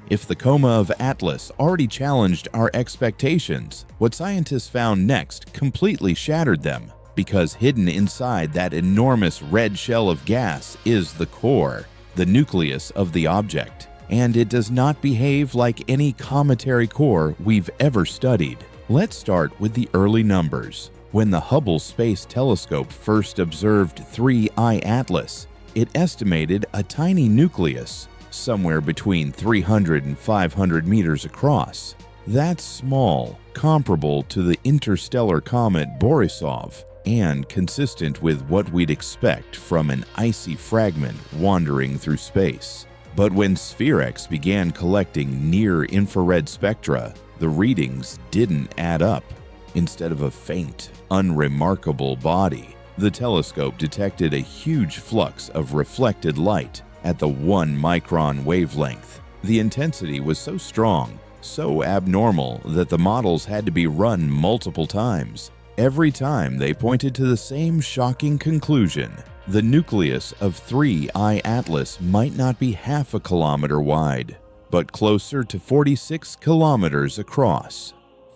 If the Coma of Atlas already challenged our expectations, what scientists found next completely shattered them, because hidden inside that enormous red shell of gas is the core, the nucleus of the object. And it does not behave like any cometary core we've ever studied. Let's start with the early numbers. When the Hubble Space Telescope first observed 3I Atlas, it estimated a tiny nucleus, somewhere between 300 and 500 meters across. That's small, comparable to the interstellar comet Borisov, and consistent with what we'd expect from an icy fragment wandering through space. But when Spherex began collecting near-infrared spectra, the readings didn't add up. Instead of a faint, unremarkable body, the telescope detected a huge flux of reflected light at the 1-micron wavelength. The intensity was so strong, so abnormal, that the models had to be run multiple times. Every time they pointed to the same shocking conclusion: the nucleus of 3I Atlas might not be half a kilometer wide, but closer to 46 kilometers across.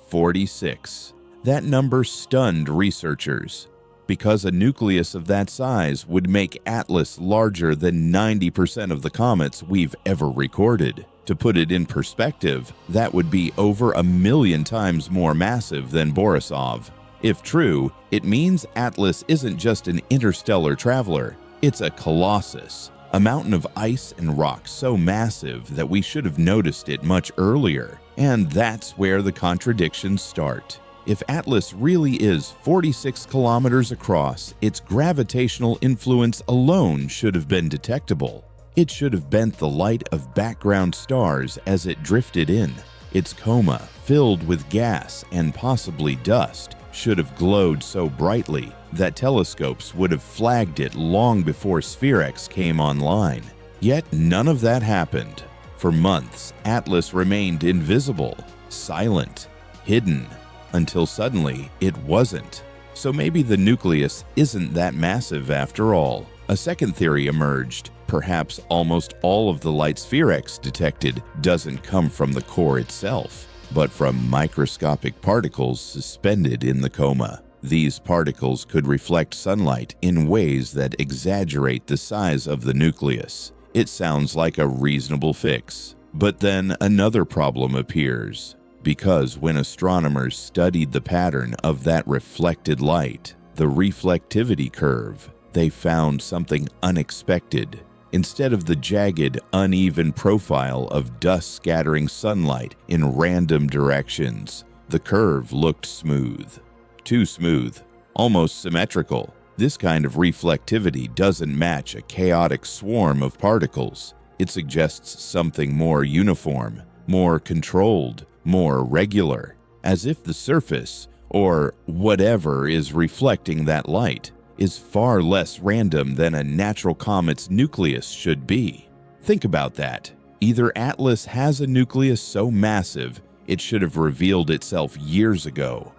46. That number stunned researchers. because a nucleus of that size would make Atlas larger than 90% of the comets we've ever recorded. To put it in perspective, that would be over 1,000,000 times more massive than Borisov. If true, it means Atlas isn't just an interstellar traveler, it's a colossus, a mountain of ice and rock so massive that we should have noticed it much earlier. And that's where the contradictions start. If Atlas really is 46 kilometers across, its gravitational influence alone should have been detectable. It should have bent the light of background stars as it drifted in. Its coma, filled with gas and possibly dust, should have glowed so brightly that telescopes would have flagged it long before Spherex came online. Yet none of that happened. For months, Atlas remained invisible, silent, hidden, until suddenly it wasn't. So maybe the nucleus isn't that massive after all. A second theory emerged. Perhaps almost all of the light Spherex detected doesn't come from the core itself, but from microscopic particles suspended in the coma. These particles could reflect sunlight in ways that exaggerate the size of the nucleus. It sounds like a reasonable fix. But then another problem appears, because when astronomers studied the pattern of that reflected light, the reflectivity curve, they found something unexpected. Instead of the jagged, uneven profile of dust-scattering sunlight in random directions, the curve looked smooth. Too smooth, almost symmetrical. This kind of reflectivity doesn't match a chaotic swarm of particles. It suggests something more uniform, more controlled, more regular, as if the surface, or whatever is reflecting that light, is far less random than a natural comet's nucleus should be. Think about that. Either Atlas has a nucleus so massive it should have revealed itself years ago,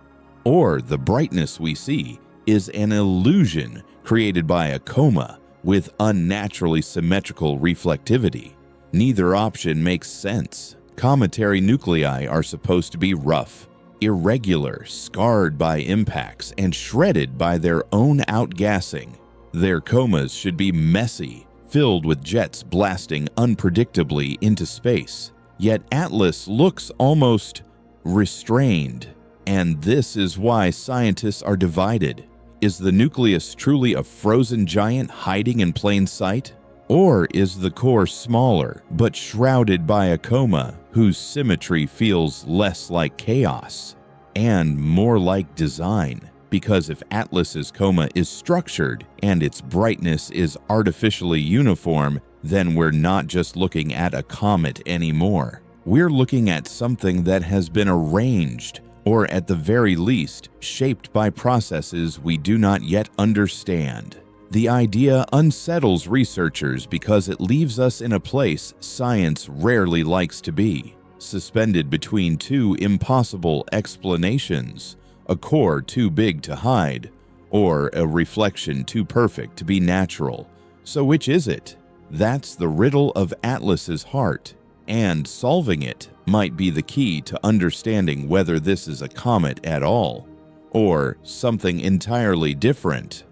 or the brightness we see is an illusion created by a coma with unnaturally symmetrical reflectivity. Neither option makes sense. Cometary nuclei are supposed to be rough, irregular, scarred by impacts, and shredded by their own outgassing. Their comas should be messy, filled with jets blasting unpredictably into space. Yet Atlas looks almost restrained. And this is why scientists are divided. Is the nucleus truly a frozen giant hiding in plain sight? Or is the core smaller, but shrouded by a coma whose symmetry feels less like chaos and more like design? Because if Atlas's coma is structured and its brightness is artificially uniform, then we're not just looking at a comet anymore. We're looking at something that has been arranged, or at the very least, shaped by processes we do not yet understand. The idea unsettles researchers because it leaves us in a place science rarely likes to be, suspended between two impossible explanations, a core too big to hide, or a reflection too perfect to be natural. So which is it? That's the riddle of Atlas's heart, and solving it might be the key to understanding whether this is a comet at all, or something entirely different.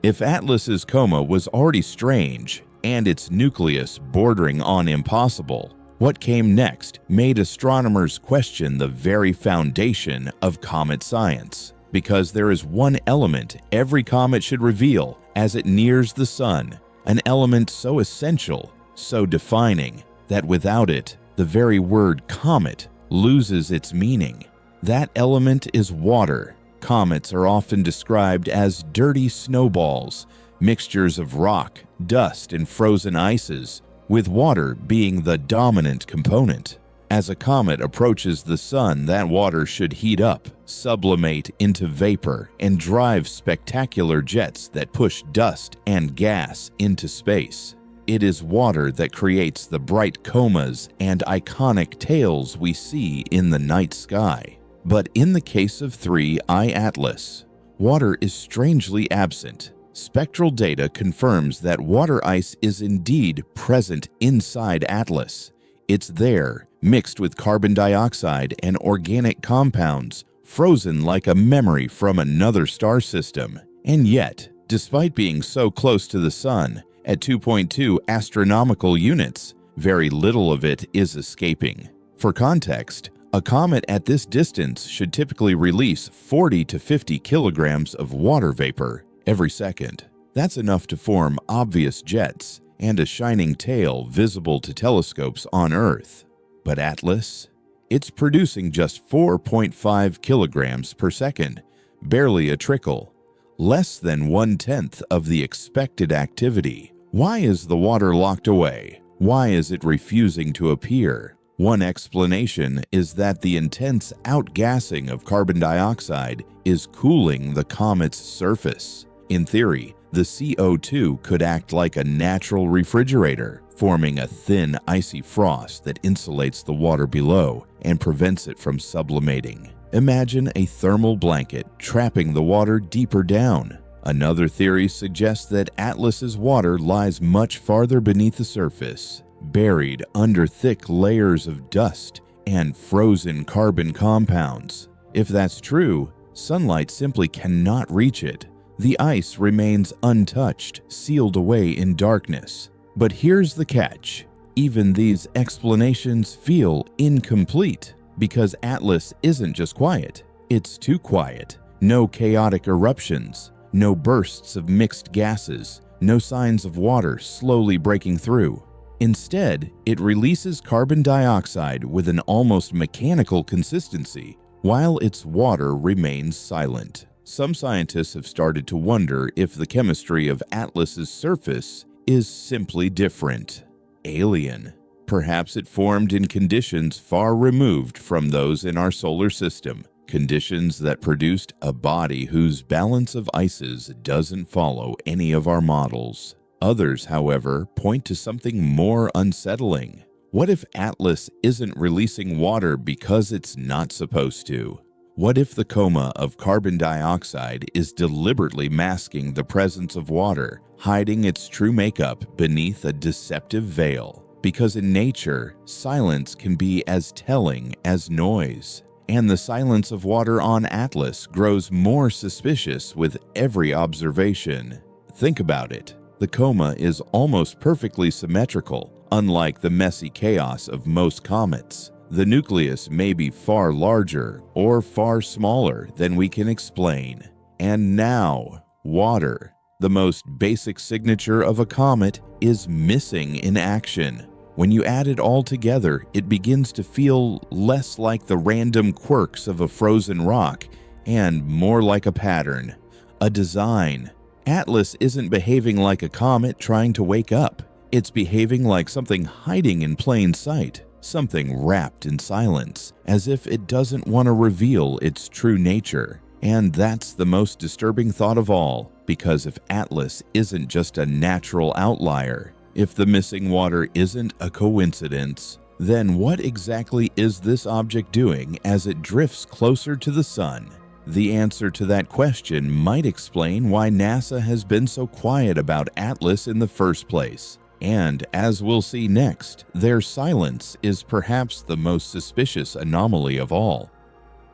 If Atlas's coma was already strange, and its nucleus bordering on impossible, what came next made astronomers question the very foundation of comet science, because there is one element every comet should reveal as it nears the sun, an element so essential, so defining, that without it, the very word comet loses its meaning. That element is water. Comets are often described as dirty snowballs, mixtures of rock, dust, and frozen ices, with water being the dominant component. As a comet approaches the sun, that water should heat up, sublimate into vapor, and drive spectacular jets that push dust and gas into space. It is water that creates the bright comas and iconic tails we see in the night sky. But in the case of 3I Atlas, water is strangely absent. Spectral data confirms that water ice is indeed present inside Atlas. It's there, mixed with carbon dioxide and organic compounds, frozen like a memory from another star system. And yet, despite being so close to the Sun, at 2.2 astronomical units, very little of it is escaping. For context, a comet at this distance should typically release 40 to 50 kilograms of water vapor every second. That's enough to form obvious jets and a shining tail visible to telescopes on Earth. But Atlas? It's producing just 4.5 kilograms per second, barely a trickle, less than 1/10 of the expected activity. Why is the water locked away? Why is it refusing to appear? One explanation is that the intense outgassing of carbon dioxide is cooling the comet's surface. In theory, the CO2 could act like a natural refrigerator, forming a thin, icy frost that insulates the water below and prevents it from sublimating. Imagine a thermal blanket trapping the water deeper down. Another theory suggests that Atlas's water lies much farther beneath the surface, buried under thick layers of dust and frozen carbon compounds. If that's true, sunlight simply cannot reach it. The ice remains untouched, sealed away in darkness. But here's the catch. Even these explanations feel incomplete, because Atlas isn't just quiet. It's too quiet. No chaotic eruptions, no bursts of mixed gases, no signs of water slowly breaking through. Instead, it releases carbon dioxide with an almost mechanical consistency, while its water remains silent. Some scientists have started to wonder if the chemistry of Atlas's surface is simply different, alien. Perhaps it formed in conditions far removed from those in our solar system, conditions that produced a body whose balance of ices doesn't follow any of our models. Others, however, point to something more unsettling. What if Atlas isn't releasing water because it's not supposed to? What if the coma of carbon dioxide is deliberately masking the presence of water, hiding its true makeup beneath a deceptive veil? Because in nature, silence can be as telling as noise. And the silence of water on Atlas grows more suspicious with every observation. Think about it. The coma is almost perfectly symmetrical, unlike the messy chaos of most comets. The nucleus may be far larger or far smaller than we can explain. And now, water, the most basic signature of a comet, is missing in action. When you add it all together, it begins to feel less like the random quirks of a frozen rock and more like a pattern, a design. Atlas isn't behaving like a comet trying to wake up. It's behaving like something hiding in plain sight. Something wrapped in silence, as if it doesn't want to reveal its true nature. And that's the most disturbing thought of all, because if Atlas isn't just a natural outlier, if the missing water isn't a coincidence, then what exactly is this object doing as it drifts closer to the Sun? The answer to that question might explain why NASA has been so quiet about Atlas in the first place. And, as we'll see next, their silence is perhaps the most suspicious anomaly of all.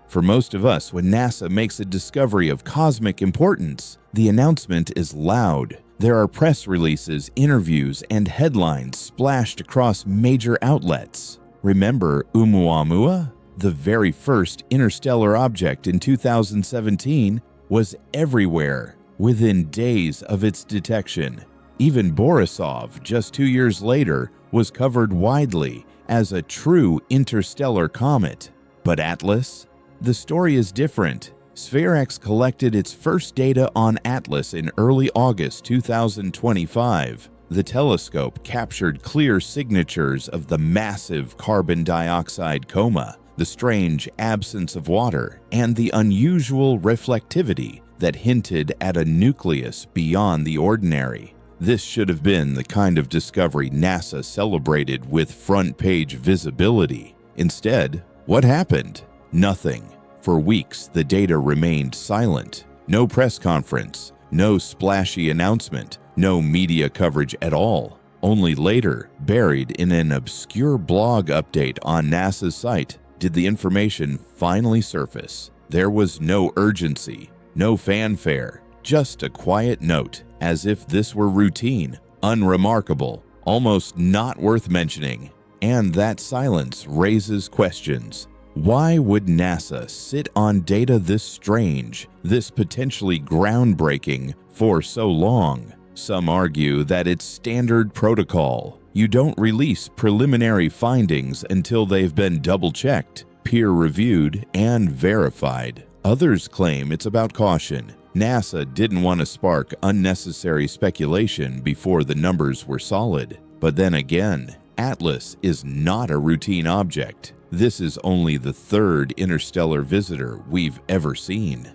For most of us, when NASA makes a discovery of cosmic importance, the announcement is loud. There are press releases, interviews, and headlines splashed across major outlets. Remember Oumuamua? The very first interstellar object in 2017 was everywhere within days of its detection. Even Borisov, just 2 years later, was covered widely as a true interstellar comet. But Atlas? The story is different. SphereX collected its first data on Atlas in early August 2025. The telescope captured clear signatures of the massive carbon dioxide coma, the strange absence of water, and the unusual reflectivity that hinted at a nucleus beyond the ordinary. This should have been the kind of discovery NASA celebrated with front-page visibility. Instead, what happened? Nothing. For weeks, the data remained silent. No press conference, no splashy announcement, no media coverage at all. Only later, buried in an obscure blog update on NASA's site, did the information finally surface. There was no urgency, no fanfare, Just a quiet note, as if this were routine, unremarkable, almost not worth mentioning. And that silence raises questions. Why would NASA sit on data this strange, this potentially groundbreaking, for so long? Some argue that it's standard protocol. You don't release preliminary findings until they've been double-checked, peer-reviewed, and verified. Others claim it's about caution. NASA didn't want to spark unnecessary speculation before the numbers were solid. But then again, Atlas is not a routine object. This is only the third interstellar visitor we've ever seen.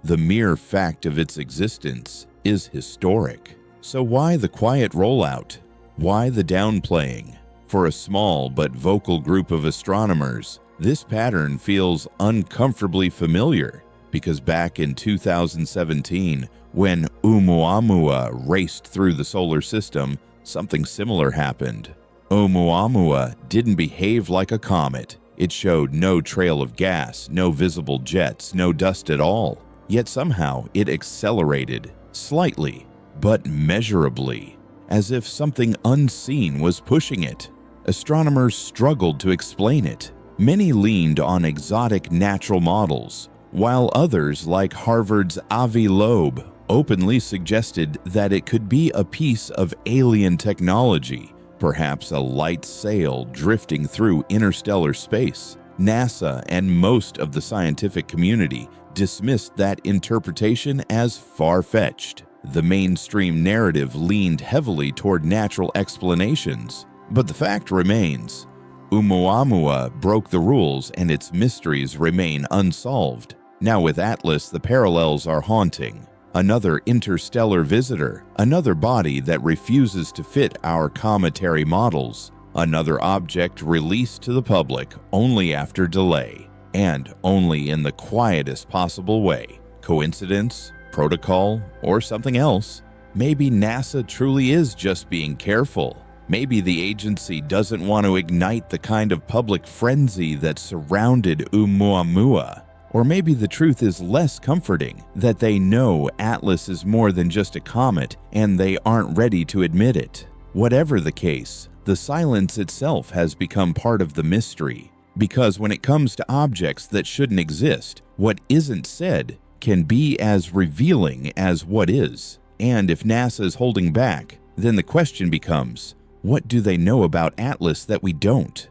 The mere fact of its existence is historic. So why the quiet rollout? Why the downplaying? For a small but vocal group of astronomers, this pattern feels uncomfortably familiar because back in 2017, when Oumuamua raced through the solar system, something similar happened. Oumuamua didn't behave like a comet. It showed no trail of gas, no visible jets, no dust at all. Yet somehow it accelerated, slightly, but measurably, as if something unseen was pushing it. Astronomers struggled to explain it. Many leaned on exotic natural models, while others, like Harvard's Avi Loeb, openly suggested that it could be a piece of alien technology, perhaps a light sail drifting through interstellar space. NASA and most of the scientific community dismissed that interpretation as far-fetched. The mainstream narrative leaned heavily toward natural explanations. But the fact remains, Oumuamua broke the rules and its mysteries remain unsolved. Now with Atlas, the parallels are haunting. Another interstellar visitor, another body that refuses to fit our cometary models, another object released to the public only after delay, and only in the quietest possible way. Coincidence? Protocol? Or something else? Maybe NASA truly is just being careful. Maybe the agency doesn't want to ignite the kind of public frenzy that surrounded Oumuamua. Or maybe the truth is less comforting, that they know Atlas is more than just a comet and they aren't ready to admit it. Whatever the case, the silence itself has become part of the mystery. Because when it comes to objects that shouldn't exist, what isn't said can be as revealing as what is. And if NASA is holding back, then the question becomes, what do they know about Atlas that we don't?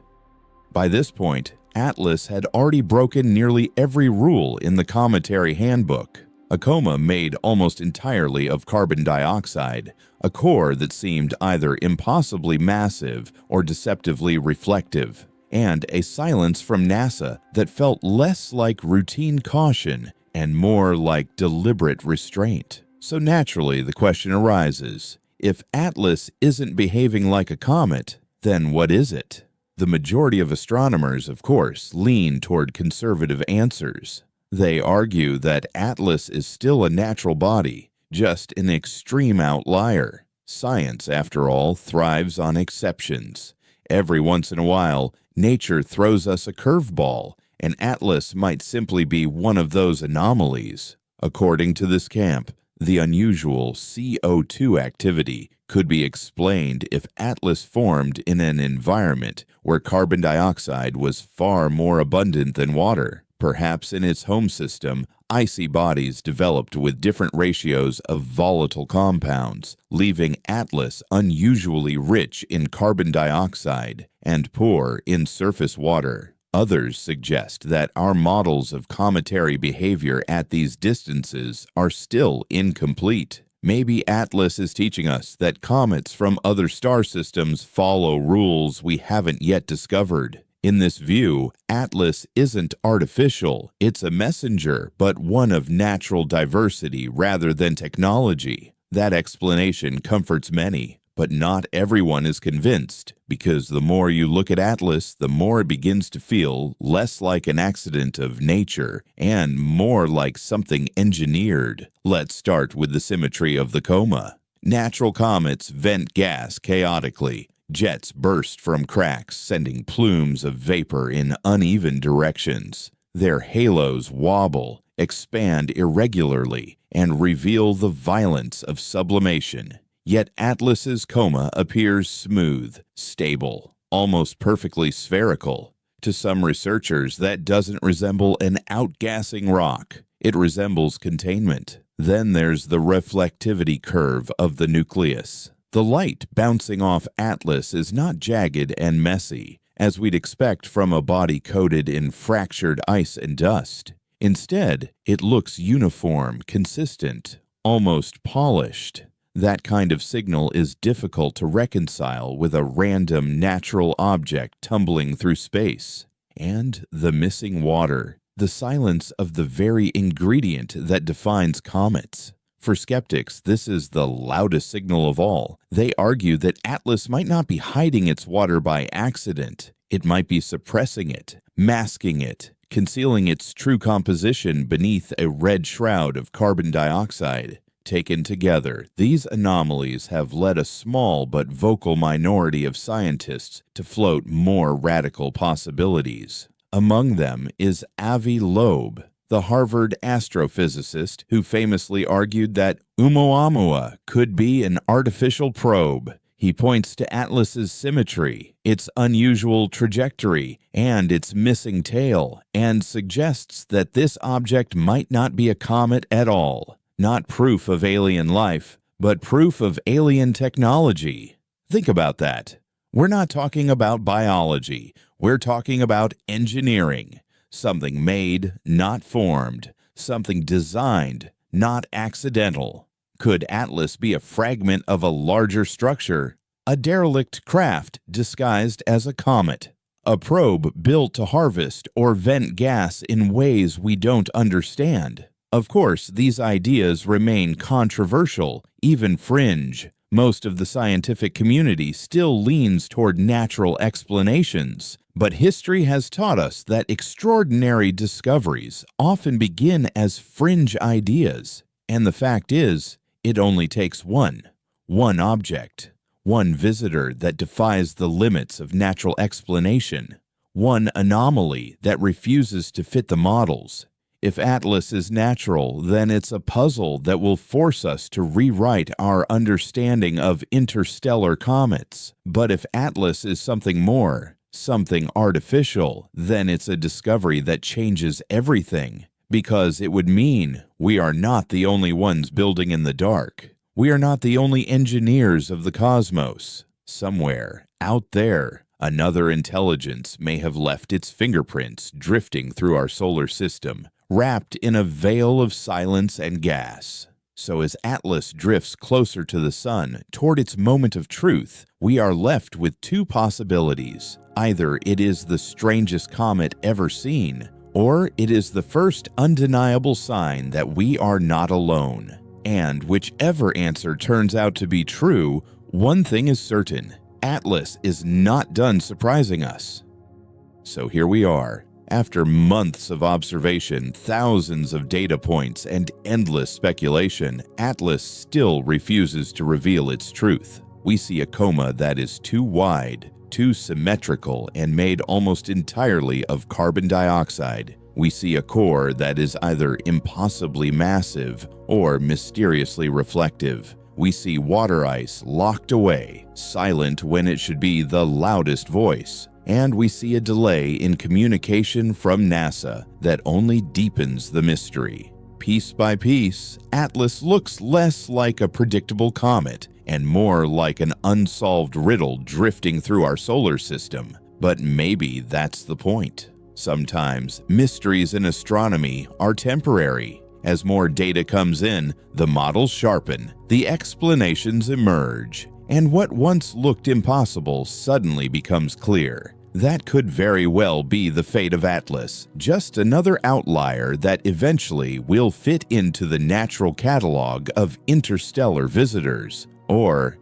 By this point, Atlas had already broken nearly every rule in the Cometary Handbook. A coma made almost entirely of carbon dioxide, a core that seemed either impossibly massive or deceptively reflective, and a silence from NASA that felt less like routine caution and more like deliberate restraint. So naturally, the question arises, if Atlas isn't behaving like a comet, then what is it? The majority of astronomers, of course, lean toward conservative answers. They argue that Atlas is still a natural body, just an extreme outlier. Science, after all, thrives on exceptions. Every once in a while, nature throws us a curveball, and Atlas might simply be one of those anomalies. According to this camp, the unusual CO2 activity could be explained if Atlas formed in an environment where carbon dioxide was far more abundant than water. Perhaps in its home system, icy bodies developed with different ratios of volatile compounds, leaving Atlas unusually rich in carbon dioxide and poor in surface water. Others suggest that our models of cometary behavior at these distances are still incomplete. Maybe Atlas is teaching us that comets from other star systems follow rules we haven't yet discovered. In this view, Atlas isn't artificial, it's a messenger, but one of natural diversity rather than technology. That explanation comforts many, but not everyone is convinced, because the more you look at Atlas, the more it begins to feel less like an accident of nature and more like something engineered. Let's start with the symmetry of the Coma. Natural comets vent gas chaotically. Jets burst from cracks, sending plumes of vapor in uneven directions. Their halos wobble, expand irregularly, and reveal the violence of sublimation. Yet Atlas's coma appears smooth, stable, almost perfectly spherical. To some researchers, that doesn't resemble an outgassing rock. It resembles containment. Then there's the reflectivity curve of the nucleus. The light bouncing off Atlas is not jagged and messy, as we'd expect from a body coated in fractured ice and dust. Instead, it looks uniform, consistent, almost polished. That kind of signal is difficult to reconcile with a random natural object tumbling through space. And the missing water, the silence of the very ingredient that defines comets. For skeptics, this is the loudest signal of all. They argue that Atlas might not be hiding its water by accident. It might be suppressing it, masking it, concealing its true composition beneath a red shroud of carbon dioxide. Taken together, these anomalies have led a small but vocal minority of scientists to float more radical possibilities. Among them is Avi Loeb, the Harvard astrophysicist who famously argued that Oumuamua could be an artificial probe. He points to Atlas's symmetry, its unusual trajectory, and its missing tail, and suggests that this object might not be a comet at all. Not proof of alien life, but proof of alien technology. Think about that. We're not talking about biology. We're talking about engineering. Something made, not formed. Something designed, not accidental. Could Atlas be a fragment of a larger structure? A derelict craft disguised as a comet? A probe built to harvest or vent gas in ways we don't understand? Of course, these ideas remain controversial, even fringe. Most of the scientific community still leans toward natural explanations, but history has taught us that extraordinary discoveries often begin as fringe ideas. And the fact is, it only takes one object, one visitor that defies the limits of natural explanation, one anomaly that refuses to fit the models. If Atlas is natural, then it's a puzzle that will force us to rewrite our understanding of interstellar comets. But if Atlas is something more, something artificial, then it's a discovery that changes everything. Because it would mean we are not the only ones building in the dark. We are not the only engineers of the cosmos. Somewhere, out there, another intelligence may have left its fingerprints drifting through our solar system, wrapped in a veil of silence and gas. So as Atlas drifts closer to the sun, toward its moment of truth, we are left with two possibilities. Either it is the strangest comet ever seen, or it is the first undeniable sign that we are not alone. And whichever answer turns out to be true, one thing is certain: Atlas is not done surprising us. So here we are. After months of observation, thousands of data points, and endless speculation, Atlas still refuses to reveal its truth. We see a coma that is too wide, too symmetrical, and made almost entirely of carbon dioxide. We see a core that is either impossibly massive or mysteriously reflective. We see water ice locked away, silent when it should be the loudest voice. And we see a delay in communication from NASA that only deepens the mystery. Piece by piece, Atlas looks less like a predictable comet and more like an unsolved riddle drifting through our solar system. But maybe that's the point. Sometimes, mysteries in astronomy are temporary. As more data comes in, the models sharpen, the explanations emerge, and what once looked impossible suddenly becomes clear. That could very well be the fate of Atlas, just another outlier that eventually will fit into the natural catalog of interstellar visitors. Or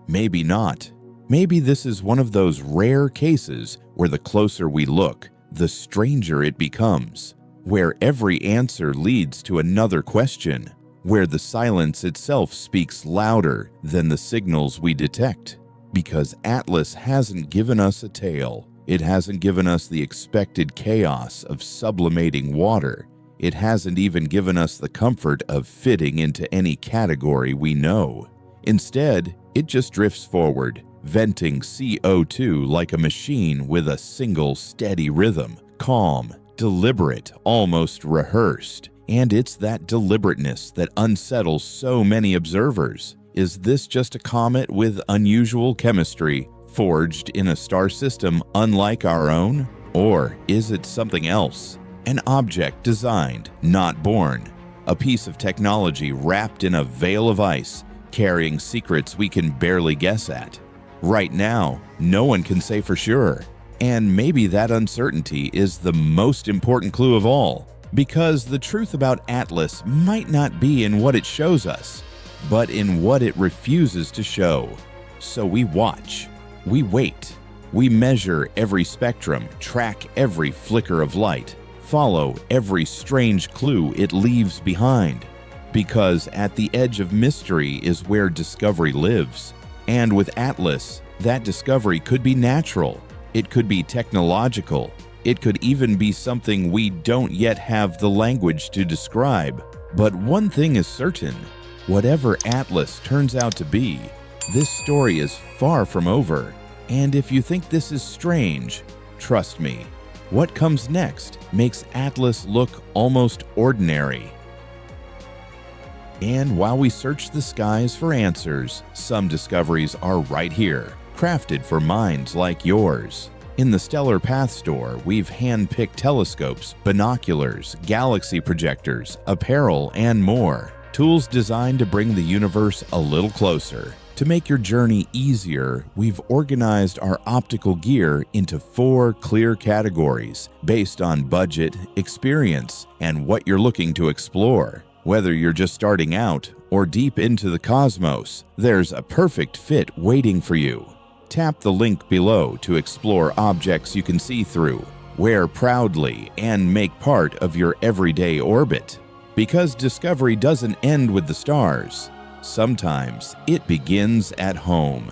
maybe not. Maybe this is one of those rare cases where the closer we look, the stranger it becomes, where every answer leads to another question, where the silence itself speaks louder than the signals we detect. Because Atlas hasn't given us a tail. It hasn't given us the expected chaos of sublimating water. It hasn't even given us the comfort of fitting into any category we know. Instead, it just drifts forward, venting CO2 like a machine with a single steady rhythm, calm, deliberate, almost rehearsed. And it's that deliberateness that unsettles so many observers. Is this just a comet with unusual chemistry, forged in a star system unlike our own? Or is it something else? An object designed, not born. A piece of technology wrapped in a veil of ice, carrying secrets we can barely guess at. Right now, no one can say for sure. And maybe that uncertainty is the most important clue of all, because the truth about Atlas might not be in what it shows us, but in what it refuses to show. So we watch, we wait, we measure every spectrum, track every flicker of light, follow every strange clue it leaves behind. Because at the edge of mystery is where discovery lives. And with Atlas, that discovery could be natural. It could be technological. It could even be something we don't yet have the language to describe. But one thing is certain. Whatever Atlas turns out to be, this story is far from over. And if you think this is strange, trust me, what comes next makes Atlas look almost ordinary. And while we search the skies for answers, some discoveries are right here, crafted for minds like yours. In the Stellar Path store, we've hand-picked telescopes, binoculars, galaxy projectors, apparel, and more. Tools designed to bring the universe a little closer. To make your journey easier, we've organized our optical gear into 4 clear categories based on budget, experience, and what you're looking to explore. Whether you're just starting out or deep into the cosmos, there's a perfect fit waiting for you. Tap the link below to explore objects you can see through, wear proudly, and make part of your everyday orbit. Because discovery doesn't end with the stars. Sometimes it begins at home.